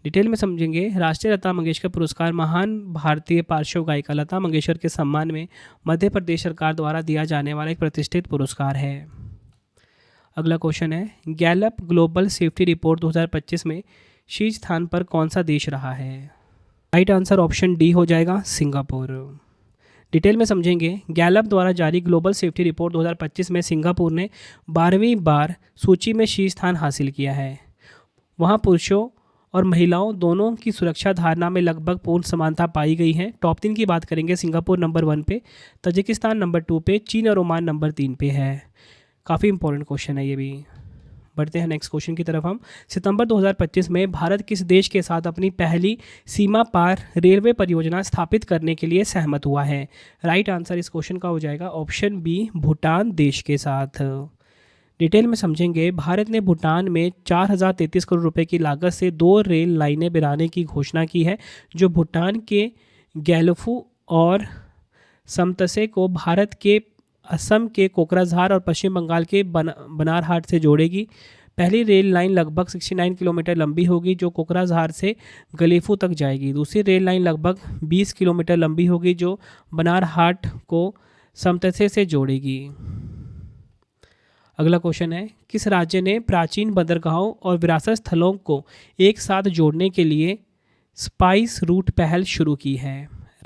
डिटेल में समझेंगे। राष्ट्रीय लता मंगेशकर पुरस्कार महान भारतीय पार्श्व गायिका लता मंगेशकर के सम्मान में मध्य प्रदेश सरकार द्वारा दिया जाने वाला एक प्रतिष्ठित पुरस्कार है। अगला क्वेश्चन है, गैलप ग्लोबल सेफ्टी रिपोर्ट 2025 में शीर्ष स्थान पर कौन सा देश रहा है? राइट आंसर ऑप्शन डी हो जाएगा, सिंगापुर। डिटेल में समझेंगे। गैलप द्वारा जारी ग्लोबल सेफ्टी रिपोर्ट 2025 में सिंगापुर ने 12वीं बार सूची में शीर्ष स्थान हासिल किया है। वहाँ पुरुषों और महिलाओं दोनों की सुरक्षा धारणा में लगभग पूर्ण समानता पाई गई है। टॉप 3 की बात करेंगे, सिंगापुर नंबर 1 पे, तजिकिस्तान नंबर 2 पे, चीन और ओमान नंबर 3 पे है। काफ़ी इंपॉर्टेंट क्वेश्चन है ये भी। बढ़ते हैं नेक्स्ट क्वेश्चन की तरफ हम। सितंबर 2025 में भारत किस देश के साथ अपनी पहली सीमा पार रेलवे परियोजना स्थापित करने के लिए सहमत हुआ है? राइट आंसर इस क्वेश्चन का हो जाएगा ऑप्शन बी, भूटान देश के साथ। डिटेल में समझेंगे। भारत ने भूटान में 4033 करोड़ रुपए की लागत से 2 रेल लाइनें बनाने की घोषणा की है, जो भूटान के गैलफू और समतसे को भारत के असम के कोकराझार और पश्चिम बंगाल के बनारहाट से जोड़ेगी। पहली रेल लाइन लगभग 69 किलोमीटर लंबी होगी, जो कोकराझार से गलीफू तक जाएगी। दूसरी रेल लाइन लगभग 20 किलोमीटर लंबी होगी, जो बनारहाट को समतसे से जोड़ेगी। अगला क्वेश्चन है, किस राज्य ने प्राचीन बंदरगाहों और विरासत स्थलों को एक साथ जोड़ने के लिए स्पाइस रूट पहल शुरू की है?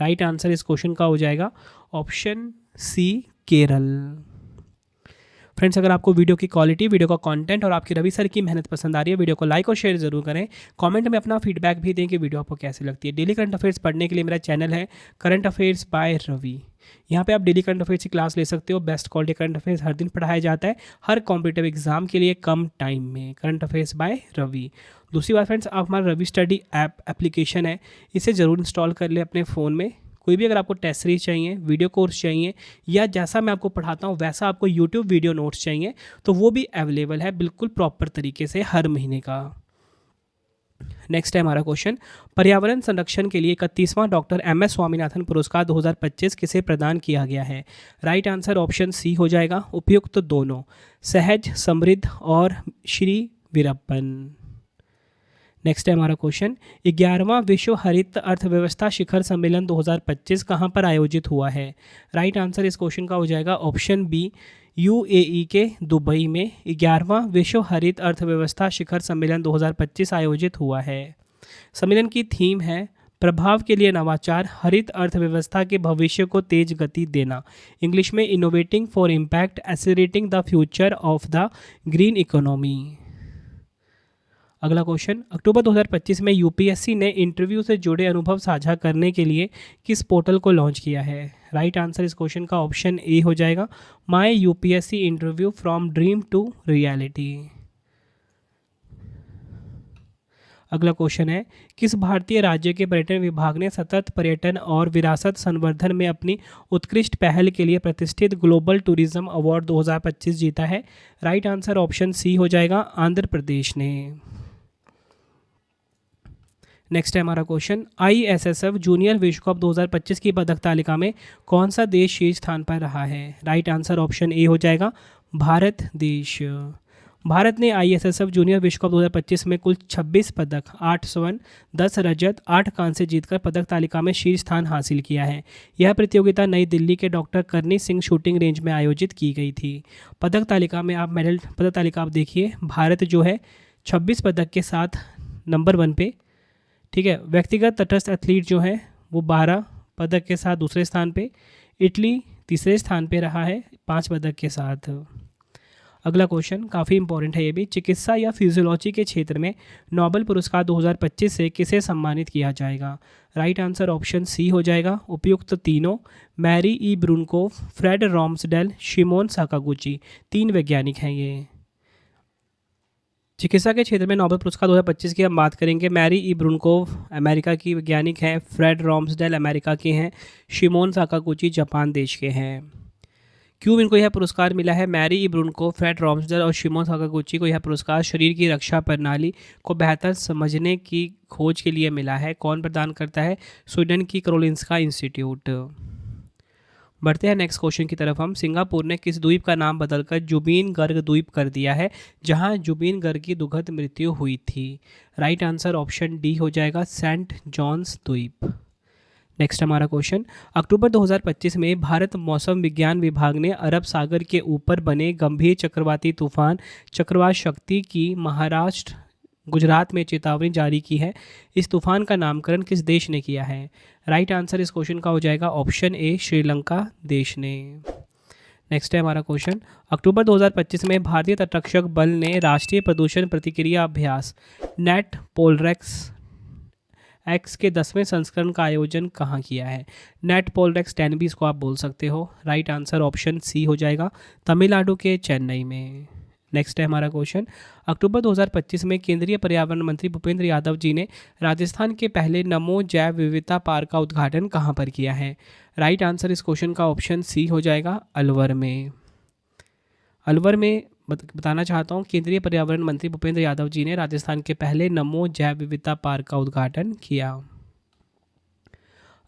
राइट आंसर इस क्वेश्चन का हो जाएगा ऑप्शन सी, केरल। फ्रेंड्स, अगर आपको वीडियो की क्वालिटी, वीडियो का कंटेंट और आपकी रवि सर की मेहनत पसंद आ रही है, वीडियो को लाइक और शेयर जरूर करें। कमेंट में अपना फीडबैक भी दें कि वीडियो आपको कैसी लगती है। डेली करंट अफेयर्स पढ़ने के लिए मेरा चैनल है करंट अफेयर्स बाय रवि। यहाँ पे आप डेली करंट अफेयर्स की क्लास ले सकते हो। बेस्ट क्वालिटी करंट अफेयर्स हर दिन पढ़ाया जाता है, हर कॉम्पिटिटिव एग्जाम के लिए कम टाइम में। Current affairs by Ravi. दूसरी बात फ्रेंड्स, आप हमारा रवि स्टडी ऐप एप्लीकेशन है, इसे ज़रूर इंस्टॉल कर ले अपने फ़ोन में। कोई भी अगर आपको टेस्ट सीरीज चाहिए, वीडियो कोर्स चाहिए, या जैसा मैं आपको पढ़ाता हूँ वैसा आपको यूट्यूब वीडियो नोट्स चाहिए, तो वो भी अवेलेबल है बिल्कुल प्रॉपर तरीके से हर महीने का। नेक्स्ट है हमारा क्वेश्चन, पर्यावरण संरक्षण के लिए 31वां डॉक्टर MS स्वामीनाथन पुरस्कार 2025 किसे प्रदान किया गया है? राइट आंसर ऑप्शन सी हो जाएगा, उपयुक्त दोनों, सहज, समृद्ध और श्री वीरप्पन। नेक्स्ट है हमारा क्वेश्चन, 11वां विश्व हरित अर्थव्यवस्था शिखर सम्मेलन 2025 कहाँ पर आयोजित हुआ है? राइट आंसर इस क्वेश्चन का हो जाएगा ऑप्शन बी, UAE के दुबई में 11वां विश्व हरित अर्थव्यवस्था शिखर सम्मेलन 2025 आयोजित हुआ है। सम्मेलन की थीम है प्रभाव के लिए नवाचार, हरित अर्थव्यवस्था के भविष्य को तेज गति देना। इंग्लिश में innovating for impact, accelerating the future of the green economy. अगला क्वेश्चन, अक्टूबर 2025 में UPSC ने इंटरव्यू से जुड़े अनुभव साझा करने के लिए किस पोर्टल को लॉन्च किया है? राइट आंसर इस क्वेश्चन का ऑप्शन ए हो जाएगा, My UPSC Interview from Dream to Reality. अगला क्वेश्चन है, किस भारतीय राज्य के पर्यटन विभाग ने सतत पर्यटन और विरासत संवर्धन में अपनी उत्कृष्ट पहल के लिए प्रतिष्ठित ग्लोबल टूरिज्म अवार्ड 2025 जीता है? राइट आंसर ऑप्शन सी हो जाएगा, आंध्र प्रदेश ने। नेक्स्ट है हमारा क्वेश्चन, ISSF जूनियर विश्व कप 2025 की पदक तालिका में कौन सा देश शीर्ष स्थान पर रहा है? राइट आंसर ऑप्शन ए हो जाएगा, भारत देश। भारत ने ISSF जूनियर विश्व कप 2025 में कुल 26 पदक, 8 स्वर्ण, 10 रजत, 8 कांस्य जीतकर पदक तालिका में शीर्ष स्थान हासिल किया है। यह प्रतियोगिता नई दिल्ली के डॉक्टर करनी सिंह शूटिंग रेंज में आयोजित की गई थी। पदक तालिका में आप पदक तालिका आप देखिए, भारत जो है 26 पदक के साथ नंबर 1 पे, ठीक है। व्यक्तिगत तटस्थ एथलीट जो है वो 12 पदक के साथ दूसरे स्थान पे, इटली तीसरे स्थान पे रहा है 5 पदक के साथ। अगला क्वेश्चन काफ़ी इंपॉर्टेंट है ये भी। चिकित्सा या फिजियोलॉजी के क्षेत्र में नोबेल पुरस्कार 2025 से किसे सम्मानित किया जाएगा? राइट आंसर ऑप्शन सी हो जाएगा उपयुक्त तीनों। मैरी ई ब्रूनकोव, फ्रेड रॉम्सडेल, शिमोन साकागुची, 3 वैज्ञानिक हैं ये। चिकित्सा के क्षेत्र में नोबेल पुरस्कार 2025 की हम बात करेंगे। मैरी ई ब्रूनकोव अमेरिका की वैज्ञानिक हैं, फ्रेड रॉम्सडेल अमेरिका के हैं, शिमोन साकागुची जापान देश के हैं। क्यों इनको यह पुरस्कार मिला है? मैरी ई ब्रूनकोव, फ्रेड रॉम्सडेल और शिमोन साकागुची को यह पुरस्कार शरीर की रक्षा प्रणाली को बेहतर समझने की खोज के लिए मिला है। कौन प्रदान करता है? स्वीडन की कारोलिंस्का इंस्टीट्यूट। बढ़ते हैं नेक्स्ट क्वेश्चन की तरफ हम। सिंगापुर ने किस द्वीप का नाम बदलकर जुबीन गर्ग द्वीप कर दिया है, जहां जुबीन गर्ग की दुखद मृत्यु हुई थी? राइट आंसर ऑप्शन डी हो जाएगा सेंट जॉन्स द्वीप। नेक्स्ट हमारा क्वेश्चन, अक्टूबर 2025 में भारत मौसम विज्ञान विभाग ने अरब सागर के ऊपर बने गंभीर चक्रवाती तूफान चक्रवात शक्ति की महाराष्ट्र गुजरात में चेतावनी जारी की है। इस तूफान का नामकरण किस देश ने किया है? राइट आंसर इस क्वेश्चन का हो जाएगा ऑप्शन ए श्रीलंका देश ने। नेक्स्ट है हमारा क्वेश्चन, अक्टूबर 2025 में भारतीय तटरक्षक बल ने राष्ट्रीय प्रदूषण प्रतिक्रिया अभ्यास नेट पोलरेक्स एक्स के 10वें संस्करण का आयोजन कहाँ किया है? नेट पोलरेक्स 10 भी इसको आप बोल सकते हो। राइट आंसर ऑप्शन सी हो जाएगा तमिलनाडु के चेन्नई में। नेक्स्ट है हमारा क्वेश्चन, अक्टूबर 2025 में केंद्रीय पर्यावरण मंत्री भूपेंद्र यादव जी ने राजस्थान के पहले नमो जैव विविधता पार्क का उद्घाटन कहाँ पर किया है? राइट आंसर इस क्वेश्चन का ऑप्शन सी हो जाएगा अलवर में। अलवर में बताना चाहता हूँ, केंद्रीय पर्यावरण मंत्री भूपेंद्र यादव जी ने राजस्थान के पहले नमो जैव विविधता पार्क का उद्घाटन किया।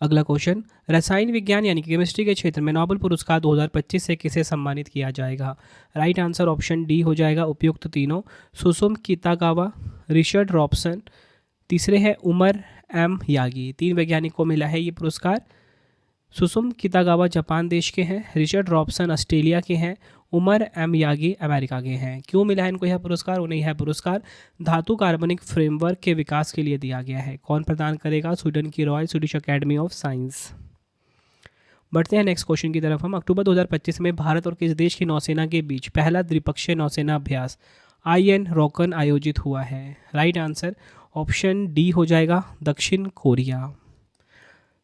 अगला क्वेश्चन, रसायन विज्ञान यानी कि केमिस्ट्री के क्षेत्र में नोबेल पुरस्कार 2025 से किसे सम्मानित किया जाएगा? राइट आंसर ऑप्शन डी हो जाएगा उपयुक्त तीनों। सुसुम कितागावा, रिचर्ड रॉबसन, तीसरे है उमर एम यागी। 3 वैज्ञानिक को मिला है ये पुरस्कार। सुसुम कितागावा जापान देश के हैं, रिचर्ड रॉबसन ऑस्ट्रेलिया के हैं, उमर एम यागी अमेरिका के हैं। क्यों मिला है इनको यह पुरस्कार? उन्हें यह पुरस्कार धातु कार्बनिक फ्रेमवर्क के विकास के लिए दिया गया है। कौन प्रदान करेगा? स्वीडन की royal Swedish academy of science. बढ़ते हैं नेक्स्ट क्वेश्चन की तरफ हम। अक्टूबर 2025 में भारत और किस देश की नौसेना के बीच पहला द्विपक्षीय नौसेना अभ्यास IN रोकन आयोजित हुआ है? राइट आंसर ऑप्शन डी हो जाएगा दक्षिण कोरिया।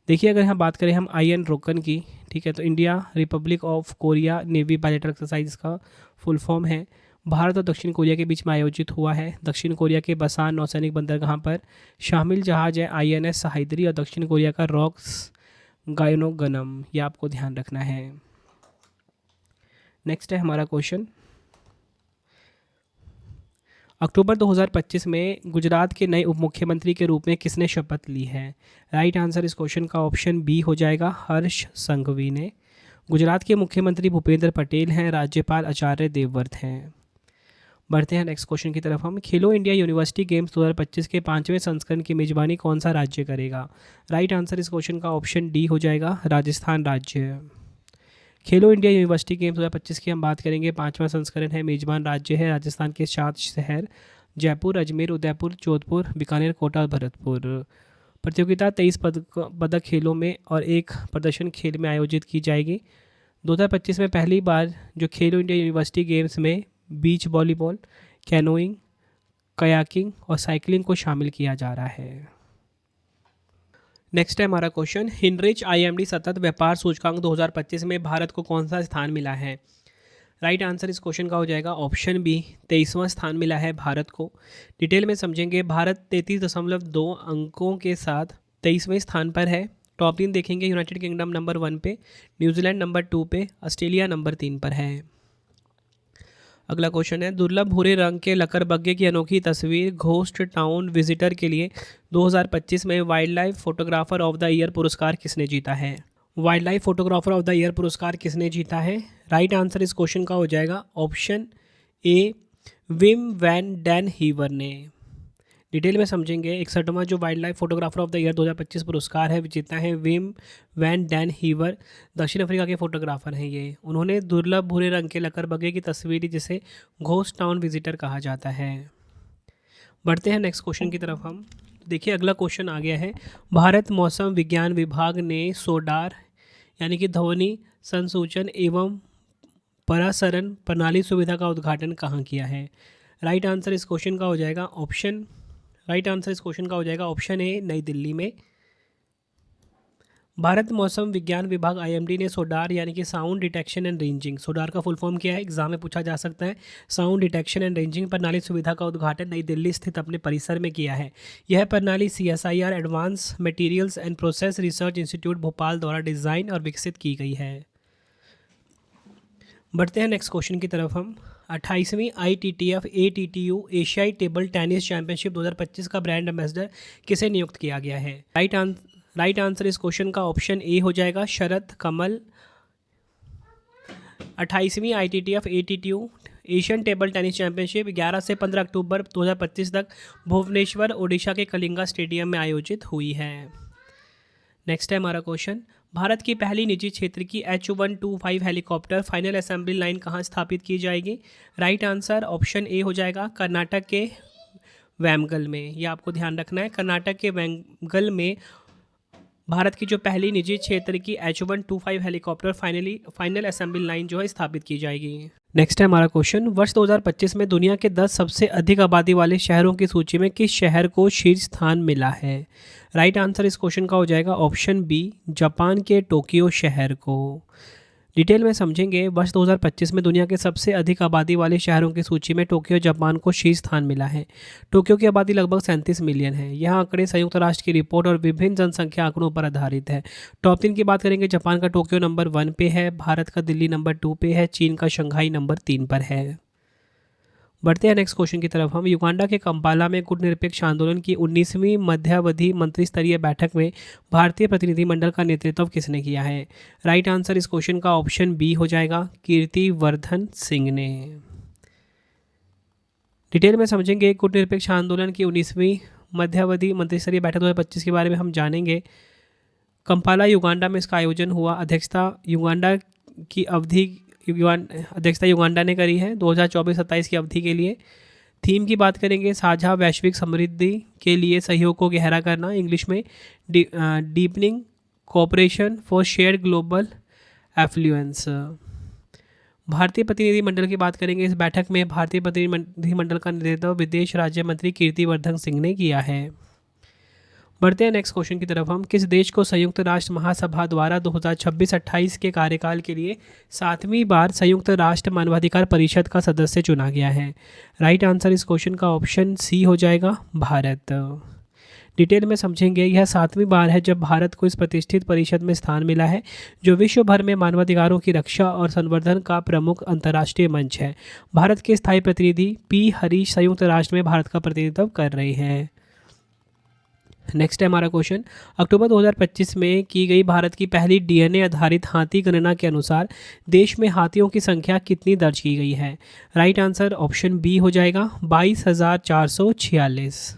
देखिए, अगर हम बात करें हम IN रोकन की, ठीक है, तो India Republic of Korea navy bilateral exercise का फुल फॉर्म है। भारत और दक्षिण कोरिया के बीच में आयोजित हुआ है। दक्षिण कोरिया के बसान नौसैनिक बंदरगाह पर शामिल जहाज है INS सहायद्री और दक्षिण कोरिया का रॉक्स गायनोगनम। ये आपको ध्यान रखना है। नेक्स्ट है हमारा क्वेश्चन, अक्टूबर 2025 में गुजरात के नए उप मुख्यमंत्री के रूप में किसने शपथ ली है? राइट आंसर इस क्वेश्चन का ऑप्शन बी हो जाएगा हर्ष संघवी ने। गुजरात के मुख्यमंत्री भूपेंद्र पटेल हैं, राज्यपाल आचार्य देवव्रत हैं। बढ़ते हैं नेक्स्ट क्वेश्चन की तरफ हम। खेलो इंडिया यूनिवर्सिटी गेम्स 2025 के 5वें संस्करण की मेजबानी कौन सा राज्य करेगा? राइट आंसर इस क्वेश्चन का ऑप्शन डी हो जाएगा राजस्थान राज्य। खेलो इंडिया यूनिवर्सिटी गेम्स 2025 की हम बात करेंगे, 5वां संस्करण है, मेजबान राज्य है राजस्थान के 7 शहर जयपुर, अजमेर, उदयपुर, जोधपुर, बीकानेर, कोटा और भरतपुर। प्रतियोगिता 23 पदक खेलों में और 1 प्रदर्शन खेल में आयोजित की जाएगी। 2025 में पहली बार जो खेलो इंडिया यूनिवर्सिटी गेम्स में बीच वॉलीबॉल, कैनोइंग, कयाकिंग और साइकिलिंग को शामिल किया जा रहा है। नेक्स्ट है हमारा क्वेश्चन, हिनरिच IMD सतत व्यापार सूचकांक 2025 में भारत को कौन सा स्थान मिला है? राइट आंसर इस क्वेश्चन का हो जाएगा ऑप्शन बी 23वां स्थान मिला है भारत को। डिटेल में समझेंगे, भारत 33.2 अंकों के साथ 23वें स्थान पर है। टॉप 3 देखेंगे, यूनाइटेड किंगडम नंबर 1 पे, न्यूजीलैंड नंबर 2 पे, ऑस्ट्रेलिया नंबर 3 पर है। अगला क्वेश्चन है, दुर्लभ भूरे रंग के लकड़बग्गे की अनोखी तस्वीर घोस्ट टाउन विजिटर के लिए 2025 में wild life photographer of the year पुरस्कार किसने जीता है? Wild life photographer of the year पुरस्कार किसने जीता है? राइट आंसर इस क्वेश्चन का हो जाएगा option A Wim van den Heever ने। डिटेल में समझेंगे, 61वां जो wildlife photographer of the year 2025 पुरस्कार है जीता है विम वैन डैन हीवर, दक्षिण अफ्रीका के फोटोग्राफर हैं ये। उन्होंने दुर्लभ भूरे रंग के लकड़बग्गे की तस्वीर जिसे घोस्ट टाउन विजिटर कहा जाता है। बढ़ते हैं नेक्स्ट क्वेश्चन की तरफ हम। देखिए, अगला क्वेश्चन आ गया है, भारत मौसम विज्ञान विभाग ने सोडार यानी कि ध्वनि संसूचन एवं परासरण प्रणाली सुविधा का उद्घाटन कहाँ किया है? राइट आंसर इस क्वेश्चन का हो जाएगा ऑप्शन ए, नई दिल्ली में। भारत मौसम विज्ञान विभाग आईएमडी ने सोडार यानी कि sound detection and ranging, SODAR का फुल फॉर्म क्या है, एग्जाम में पूछा जा सकता है। साउंड डिटेक्शन एंड रेंजिंग प्रणाली सुविधा का उद्घाटन नई दिल्ली स्थित अपने परिसर में किया है। यह प्रणाली CSIR advance materials and process research institute Bhopal द्वारा डिज़ाइन और विकसित की गई है। बढ़ते हैं नेक्स्ट क्वेश्चन की तरफ हम। 28वीं ITTF ATTU एशियाई टेबल टेनिस चैंपियनशिप 2025 का ब्रांड एम्बेसडर किसे नियुक्त किया गया है? राइट आंसर इस क्वेश्चन का ऑप्शन ए हो जाएगा, शरद कमल। 28वीं ITTF ATTU Asian table tennis championship 11 से 15 अक्टूबर 2025 तक भुवनेश्वर ओडिशा के कलिंगा स्टेडियम में आयोजित हुई है। नेक्स्ट है हमारा क्वेश्चन, भारत की पहली निजी क्षेत्र की H125 helicopter final assembly line कहाँ स्थापित की जाएगी? राइट आंसर ऑप्शन ए हो जाएगा, कर्नाटक के वैमगल में। यह आपको ध्यान रखना है, कर्नाटक के वैमगल में भारत की जो पहली निजी क्षेत्र की H125 helicopter final assembly line जो है स्थापित की जाएगी। नेक्स्ट है हमारा क्वेश्चन, वर्ष 2025 में दुनिया के 10 सबसे अधिक आबादी वाले शहरों की सूची में किस शहर को शीर्ष स्थान मिला है? राइट आंसर इस क्वेश्चन का हो जाएगा ऑप्शन बी, जापान के टोक्यो शहर को। डिटेल में समझेंगे, वर्ष 2025 में दुनिया के सबसे अधिक आबादी वाले शहरों की सूची में टोक्यो जापान को शीर्ष स्थान मिला है। टोक्यो की आबादी लगभग 37 मिलियन है। यह आंकड़े संयुक्त राष्ट्र की रिपोर्ट और विभिन्न जनसंख्या आंकड़ों पर आधारित है। टॉप 3 की बात करेंगे, जापान का टोक्यो नंबर 1 पे है, भारत का दिल्ली नंबर 2 पे है, चीन का शंघाई नंबर 3 पर है। बढ़ते हैं नेक्स्ट क्वेश्चन की तरफ हम। युगांडा के कंपाला में गुटनिरपेक्ष आंदोलन की 19वीं मध्यावधि मंत्रिस्तरीय बैठक में भारतीय प्रतिनिधिमंडल का नेतृत्व किसने किया है? राइट आंसर इस क्वेश्चन का ऑप्शन बी हो जाएगा, कीर्तिवर्धन सिंह ने। डिटेल में समझेंगे, गुटनिरपेक्ष आंदोलन की 19वीं मध्यावधि मंत्रिस्तरीय बैठक 2025 के बारे में हम जानेंगे। कंपाला युगांडा में इसका आयोजन हुआ। अध्यक्षता युगांडा ने करी है 2024-27 की अवधि के लिए। थीम की बात करेंगे, साझा वैश्विक समृद्धि के लिए सहयोग को गहरा करना, इंग्लिश में deepening cooperation for shared global affluence. भारतीय प्रतिनिधिमंडल की बात करेंगे, इस बैठक में भारतीय प्रतिनिधिमंडल का नेतृत्व विदेश राज्य मंत्री कीर्तिवर्धन सिंह ने किया है। बढ़ते हैं नेक्स्ट क्वेश्चन की तरफ हम। किस देश को संयुक्त राष्ट्र महासभा द्वारा 2026-28 के कार्यकाल के लिए 7वीं बार संयुक्त राष्ट्र मानवाधिकार परिषद का सदस्य चुना गया है? राइट आंसर इस क्वेश्चन का ऑप्शन सी हो जाएगा, भारत। डिटेल में समझेंगे, यह 7वीं बार है जब भारत को इस प्रतिष्ठित परिषद में स्थान मिला है, जो विश्व भर में मानवाधिकारों की रक्षा और संवर्धन का प्रमुख अंतर्राष्ट्रीय मंच है। भारत के स्थायी प्रतिनिधि पी हरीश संयुक्त राष्ट्र में भारत का प्रतिनिधित्व कर रहे हैं। नेक्स्ट है हमारा क्वेश्चन, अक्टूबर 2025 में की गई भारत की पहली DNA आधारित हाथी गणना के अनुसार देश में हाथियों की संख्या कितनी दर्ज की गई है? राइट आंसर ऑप्शन बी हो जाएगा, 22,446।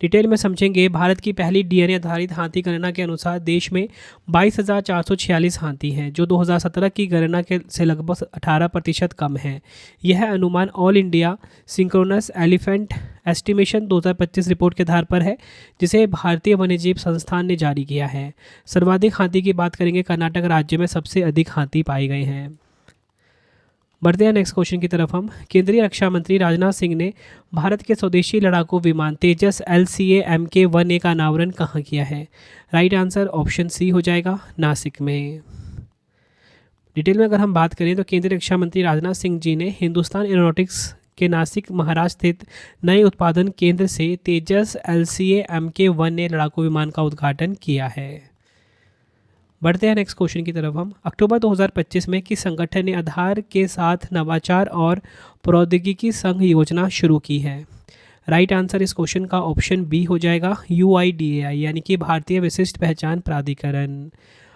डिटेल में समझेंगे, भारत की पहली DNA आधारित हाथी गणना के अनुसार देश में 22,446 हाथी हैं, जो 2017 की गणना के से लगभग 18% कम है। यह अनुमान all India synchronous elephant estimation 2025 report के आधार पर है, जिसे भारतीय वन्यजीव संस्थान ने जारी किया है। सर्वाधिक हाथी की बात करेंगे, कर्नाटक राज्य में सबसे अधिक हाथी पाए गए हैं। बढ़ते हैं नेक्स्ट क्वेश्चन की तरफ हम। केंद्रीय रक्षा मंत्री राजनाथ सिंह ने भारत के स्वदेशी लड़ाकू विमान तेजस LCA Mk-1A का अनावरण कहाँ किया है? राइट आंसर ऑप्शन सी हो जाएगा, नासिक में। डिटेल में अगर हम बात करें तो केंद्रीय रक्षा मंत्री राजनाथ सिंह जी ने हिंदुस्तान एरोनॉटिक्स के नासिक महाराष्ट्र स्थित नए उत्पादन केंद्र से तेजस LCA Mk-1A लड़ाकू विमान का उद्घाटन किया है। बढ़ते हैं नेक्स्ट क्वेश्चन की तरफ हम। अक्टूबर 2025 में किस संगठन ने आधार के साथ नवाचार और प्रौद्योगिकी संघ योजना शुरू की है? राइट आंसर इस क्वेश्चन का ऑप्शन बी हो जाएगा, UIDAI यानी कि भारतीय विशिष्ट पहचान प्राधिकरण।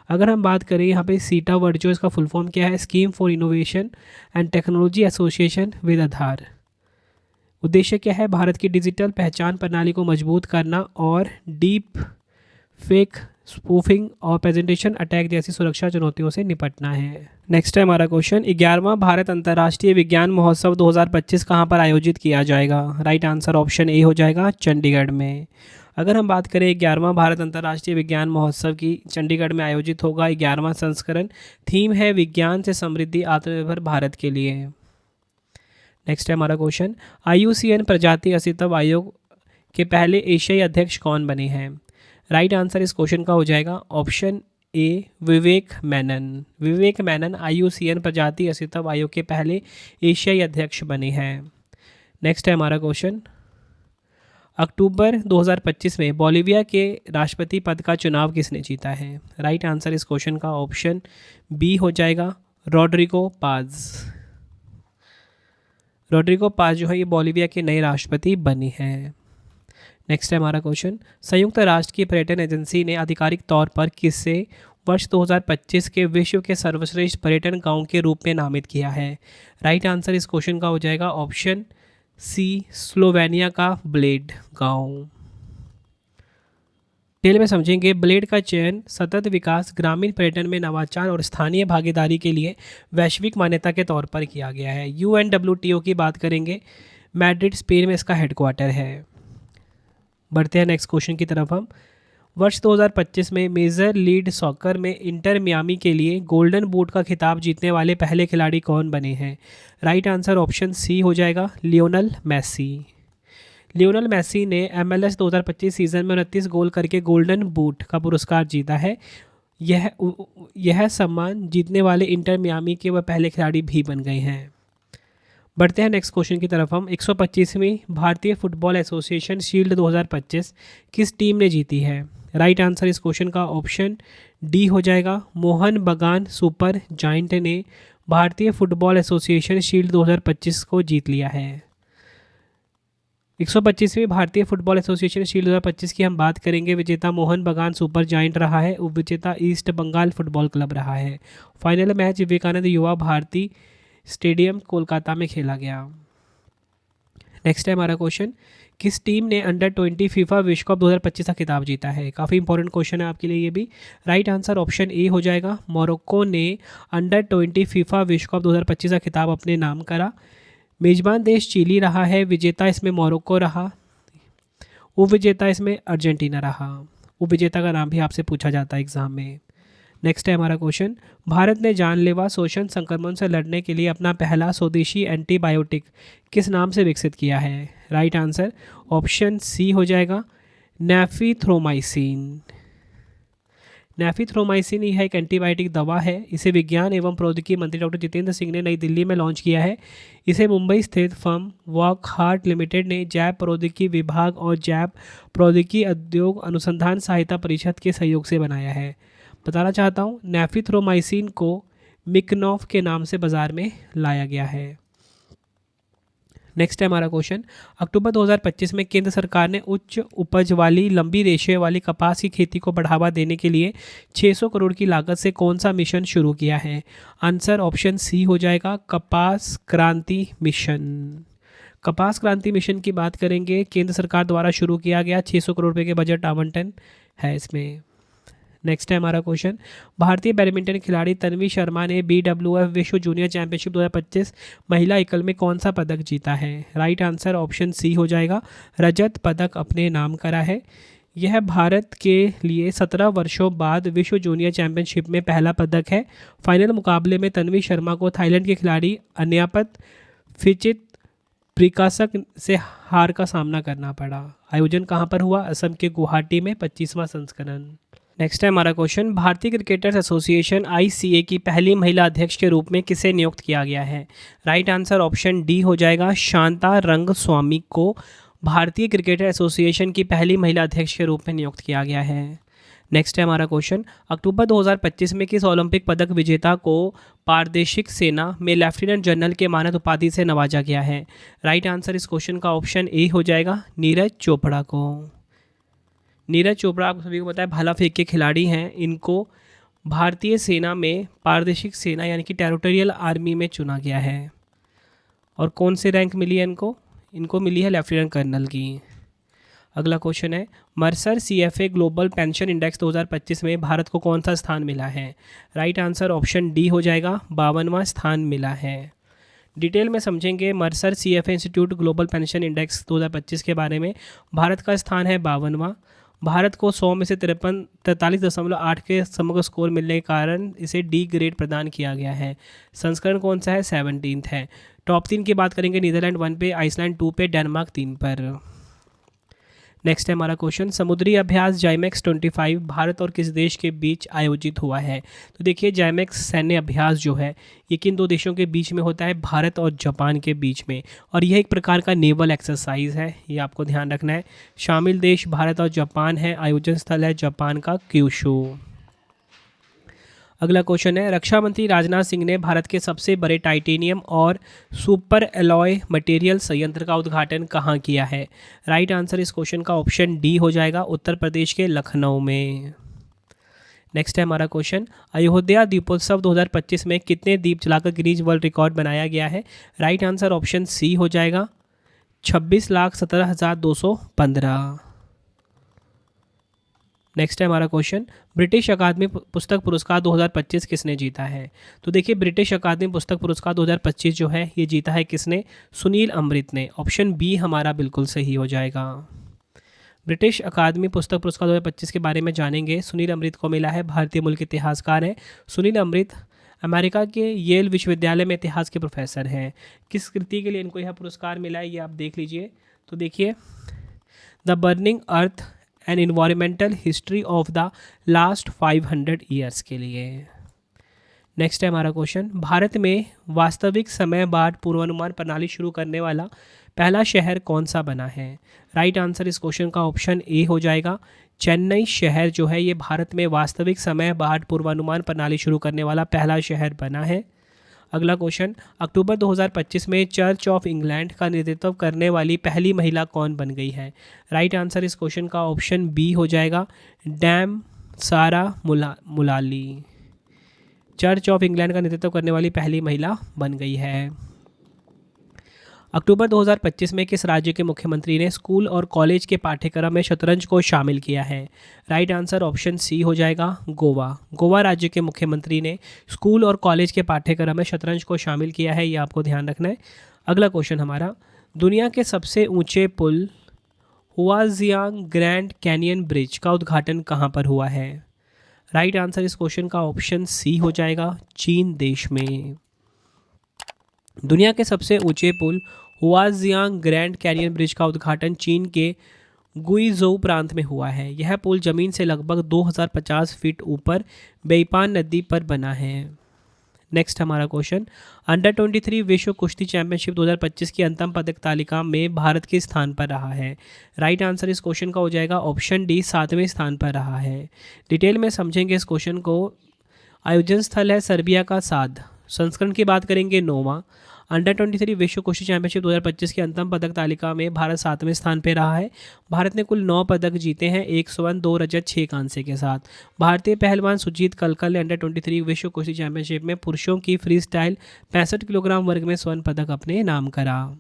अगर हम बात करें यहाँ पे सीटा वर्ड जो इसका फुल फॉर्म क्या है, scheme for innovation and technology association with Aadhaar. उद्देश्य क्या है? भारत की डिजिटल पहचान प्रणाली को मजबूत करना और डीप फेक स्पूफिंग और प्रेजेंटेशन अटैक जैसी सुरक्षा चुनौतियों से निपटना है। नेक्स्ट है हमारा क्वेश्चन, 11वां भारत अंतर्राष्ट्रीय विज्ञान महोत्सव 2025 कहाँ पर आयोजित किया जाएगा? राइट आंसर ऑप्शन ए हो जाएगा, चंडीगढ़ में। अगर हम बात करें 11वां भारत अंतर्राष्ट्रीय विज्ञान महोत्सव की, चंडीगढ़ में आयोजित होगा 11वां संस्करण। थीम है विज्ञान से समृद्धि आत्मनिर्भर भारत के लिए। नेक्स्ट है हमारा क्वेश्चन, IUCN प्रजाति अस्तित्व आयोग के पहले एशियाई अध्यक्ष कौन बने हैं? राइट आंसर इस क्वेश्चन का हो जाएगा ऑप्शन ए, विवेक मेनन। विवेक मेनन IUCN प्रजाति अस्तित्व आयोग के पहले एशियाई अध्यक्ष बने हैं। नेक्स्ट है हमारा क्वेश्चन, अक्टूबर 2025 में बोलिविया के राष्ट्रपति पद का चुनाव किसने जीता है? राइट आंसर इस क्वेश्चन का ऑप्शन बी हो जाएगा, रॉड्रिगो पाज। रॉड्रिगो पाज जो है ये बोलिविया के नए राष्ट्रपति बने हैं। नेक्स्ट है हमारा क्वेश्चन, संयुक्त राष्ट्र की पर्यटन एजेंसी ने आधिकारिक तौर पर किसे वर्ष 2025 के विश्व के सर्वश्रेष्ठ पर्यटन गांव के रूप में नामित किया है? राइट आंसर इस क्वेश्चन का हो जाएगा ऑप्शन सी, स्लोवेनिया का ब्लेड गांव। डिटेल में समझेंगे। ब्लेड का चयन सतत विकास, ग्रामीण पर्यटन में नवाचार और स्थानीय भागीदारी के लिए वैश्विक मान्यता के तौर पर किया गया है। UNWTO की बात करेंगे, मैड्रिड स्पेन में इसका हेडक्वार्टर है। बढ़ते हैं नेक्स्ट क्वेश्चन की तरफ हम। वर्ष 2025 में मेजर लीग सॉकर में इंटर मियामी के लिए गोल्डन बूट का खिताब जीतने वाले पहले खिलाड़ी कौन बने हैं? राइट आंसर ऑप्शन सी हो जाएगा, लियोनल मेसी। लियोनल मेसी ने MLS 2025 सीज़न में 29 गोल करके गोल्डन बूट का पुरस्कार जीता है। यह सम्मान जीतने वाले इंटर मियामी के वह पहले खिलाड़ी भी बन गए हैं। बढ़ते हैं नेक्स्ट क्वेश्चन की तरफ हम। 125वीं भारतीय फुटबॉल एसोसिएशन शील्ड 2025 किस टीम ने जीती है? राइट आंसर इस क्वेश्चन का ऑप्शन डी हो जाएगा, मोहन बगान सुपर जायंट ने भारतीय फुटबॉल एसोसिएशन शील्ड 2025 को जीत लिया है। 125वीं भारतीय फुटबॉल एसोसिएशन शील्ड 2025 की हम बात करेंगे। विजेता मोहन बगान सुपर जायंट रहा है, उपविजेता ईस्ट बंगाल फुटबॉल क्लब रहा है। फाइनल मैच विवेकानंद युवा भारती स्टेडियम कोलकाता में खेला गया। नेक्स्ट है हमारा क्वेश्चन, किस टीम ने अंडर-20 फीफा विश्व कप 2025 का खिताब जीता है? काफ़ी इंपॉर्टेंट क्वेश्चन है आपके लिए ये भी। राइट आंसर ऑप्शन ए हो जाएगा, मोरक्को ने अंडर-20 फीफा विश्व कप 2025 का खिताब अपने नाम करा। मेजबान देश चिली रहा है, विजेता इसमें मोरक्को रहा, उपविजेता इसमें अर्जेंटीना रहा। उपविजेता का नाम भी आपसे पूछा जाता है एग्जाम में। नेक्स्ट है हमारा क्वेश्चन, भारत ने जानलेवा श्वसन संक्रमण से लड़ने के लिए अपना पहला स्वदेशी एंटीबायोटिक किस नाम से विकसित किया है? राइट आंसर ऑप्शन सी हो जाएगा, नेफिथ्रोमाइसिन। नेफिथ्रोमाइसिन यह एक एंटीबायोटिक दवा है। इसे विज्ञान एवं प्रौद्योगिकी मंत्री डॉक्टर जितेंद्र सिंह ने नई दिल्ली में लॉन्च किया है। इसे मुंबई स्थित फर्म वॉकहार्ट लिमिटेड ने जैव प्रौद्योगिकी विभाग और जैव प्रौद्योगिकी उद्योग अनुसंधान सहायता परिषद के सहयोग से बनाया है। बताना चाहता हूँ, नेफिथ्रोमाइसिन को मिकनॉफ के नाम से बाजार में लाया गया है। नेक्स्ट है हमारा क्वेश्चन, अक्टूबर 2025 में केंद्र सरकार ने उच्च उपज वाली लंबी रेशे वाली कपास की खेती को बढ़ावा देने के लिए 600 करोड़ की लागत से कौन सा मिशन शुरू किया है? आंसर ऑप्शन सी हो जाएगा, कपास क्रांति मिशन। कपास क्रांति मिशन की बात करेंगे, केंद्र सरकार द्वारा शुरू किया गया 600 करोड़ रुपये के बजट आवंटन है इसमें। नेक्स्ट है हमारा क्वेश्चन, भारतीय बैडमिंटन खिलाड़ी तन्वी शर्मा ने BWF विश्व जूनियर चैंपियनशिप 2025 महिला एकल में कौन सा पदक जीता है? राइट आंसर ऑप्शन सी हो जाएगा, रजत पदक अपने नाम करा है। यह भारत के लिए 17 वर्षों बाद विश्व जूनियर चैंपियनशिप में पहला पदक है। फाइनल मुकाबले में तन्वी शर्मा को थाईलैंड के खिलाड़ी अन्यापत फिचित प्रिकासक से हार का सामना करना पड़ा। आयोजन कहाँ पर हुआ? असम के गुवाहाटी में 25वां संस्करण। नेक्स्ट है हमारा क्वेश्चन, भारतीय क्रिकेटर्स एसोसिएशन ICA की पहली महिला अध्यक्ष के रूप में किसे नियुक्त किया गया है? राइट आंसर ऑप्शन डी हो जाएगा, शांता रंगस्वामी को भारतीय क्रिकेटर एसोसिएशन की पहली महिला अध्यक्ष के रूप में नियुक्त किया गया है। नेक्स्ट है हमारा क्वेश्चन, अक्टूबर 2025 में किस ओलंपिक पदक विजेता को पारदेशिक सेना में लेफ्टिनेंट जनरल के मानद उपाधि से नवाजा गया है? राइट आंसर इस क्वेश्चन का ऑप्शन ए हो जाएगा, नीरज चोपड़ा को। नीरज चोपड़ा आप सभी को पता है भाला फेंक के खिलाड़ी हैं। इनको भारतीय सेना में पारदेशिक सेना यानी कि टेरिटोरियल आर्मी में चुना गया है। और कौन से रैंक मिली है इनको? इनको मिली है लेफ्टिनेंट कर्नल की। अगला क्वेश्चन है, Mercer CFA global pension index 2025 में भारत को कौन सा स्थान मिला है? राइट आंसर ऑप्शन डी हो जाएगा, 52वां स्थान मिला है। डिटेल में समझेंगे Mercer CFA institute global pension index 2025 के बारे में। भारत का स्थान है 52वां। भारत को 100 में से 43.8 के समग्र स्कोर मिलने के कारण इसे डी ग्रेड प्रदान किया गया है। संस्करण कौन सा है? 17 है। टॉप 3 की बात करेंगे, नीदरलैंड 1 पे, आइसलैंड 2 पे, डेनमार्क 3 पर। नेक्स्ट है हमारा क्वेश्चन, समुद्री अभ्यास जाइमेक्स 25 भारत और किस देश के बीच आयोजित हुआ है? तो देखिए, जाइमेक्स सैन्य अभ्यास जो है ये किन दो देशों के बीच में होता है? भारत और जापान के बीच में। और यह एक प्रकार का नेवल एक्सरसाइज है, ये आपको ध्यान रखना है। शामिल देश भारत और जापान है। आयोजन स्थल है जापान का क्यूशू। अगला क्वेश्चन है, रक्षा मंत्री राजनाथ सिंह ने भारत के सबसे बड़े टाइटेनियम और सुपर एलॉय मटेरियल संयंत्र का उद्घाटन कहाँ किया है? राइट आंसर इस क्वेश्चन का ऑप्शन डी हो जाएगा, उत्तर प्रदेश के लखनऊ में। नेक्स्ट है हमारा क्वेश्चन, अयोध्या दीपोत्सव 2025 में कितने दीप जलाकर गिनीज वर्ल्ड रिकॉर्ड बनाया गया है? राइट आंसर ऑप्शन सी हो जाएगा, 26,17,215। नेक्स्ट है हमारा क्वेश्चन, ब्रिटिश अकादमी पुस्तक पुरस्कार 2025 किसने जीता है? तो देखिए, ब्रिटिश अकादमी पुस्तक पुरस्कार 2025 जो है ये जीता है किसने? सुनील अमृत ने। ऑप्शन बी हमारा बिल्कुल सही हो जाएगा। ब्रिटिश अकादमी पुस्तक पुरस्कार 2025 के बारे में जानेंगे। सुनील अमृत को मिला है, भारतीय मूल के इतिहासकार हैं। सुनील अमृत अमेरिका के येल विश्वविद्यालय में इतिहास के प्रोफेसर हैं। किस कृति के लिए इनको यह पुरस्कार मिला है ये आप देख लीजिए। तो देखिए, the burning earth and environmental history of the last 500 years के लिए। नेक्स्ट है हमारा क्वेश्चन, भारत में वास्तविक समय बाढ़ पूर्वानुमान प्रणाली शुरू करने वाला पहला शहर कौन सा बना है? राइट आंसर इस क्वेश्चन का ऑप्शन ए हो जाएगा, चेन्नई शहर जो है ये भारत में वास्तविक समय बाढ़ पूर्वानुमान प्रणाली शुरू करने वाला पहला शहर बना है। अगला क्वेश्चन, अक्टूबर 2025 में चर्च ऑफ इंग्लैंड का नेतृत्व करने वाली पहली महिला कौन बन गई है? राइट आंसर इस क्वेश्चन का ऑप्शन बी हो जाएगा, डैम सारा मुलाली। चर्च ऑफ इंग्लैंड का नेतृत्व करने वाली पहली महिला बन गई है। अक्टूबर 2025 में किस राज्य के मुख्यमंत्री ने स्कूल और कॉलेज के पाठ्यक्रम में शतरंज को शामिल किया है? राइट आंसर ऑप्शन सी हो जाएगा, गोवा। गोवा राज्य के मुख्यमंत्री ने स्कूल और कॉलेज के पाठ्यक्रम में शतरंज को शामिल किया है, ये आपको ध्यान रखना है। अगला क्वेश्चन हमारा, दुनिया के सबसे ऊंचे पुल हुआजियांग ग्रैंड कैनियन ब्रिज का उद्घाटन कहाँ पर हुआ है? राइट आंसर इस क्वेश्चन का ऑप्शन सी हो जाएगा, चीन देश में। दुनिया के सबसे ऊंचे पुल हुआजियांग ग्रैंड कैनियन ब्रिज का उद्घाटन चीन के गुइजोउ प्रांत में हुआ है। यह पुल जमीन से लगभग 2050 फीट ऊपर बेईपान नदी पर बना है। नेक्स्ट हमारा क्वेश्चन, अंडर 23 विश्व कुश्ती चैंपियनशिप 2025 की अंतिम पदक तालिका में भारत के स्थान पर रहा है? राइट आंसर इस क्वेश्चन का हो जाएगा, ऑप्शन डी 7वें स्थान पर रहा है। डिटेल में समझेंगे इस क्वेश्चन को। आयोजन स्थल है सर्बिया का साद। संस्करण की बात करेंगे 9वां। अंडर 23 विश्व कुश्ती चैंपियनशिप 2025 की अंतिम पदक तालिका में भारत 7वें स्थान पर रहा है। भारत ने कुल 9 पदक जीते हैं, 1 स्वर्ण 2 रजत 6 कांस्य के साथ। भारतीय पहलवान सुजीत कलकल ने अंडर 23 विश्व कुश्ती चैंपियनशिप में पुरुषों की फ्री स्टाइल 65 किलोग्राम वर्ग में स्वर्ण पदक अपने नाम करा।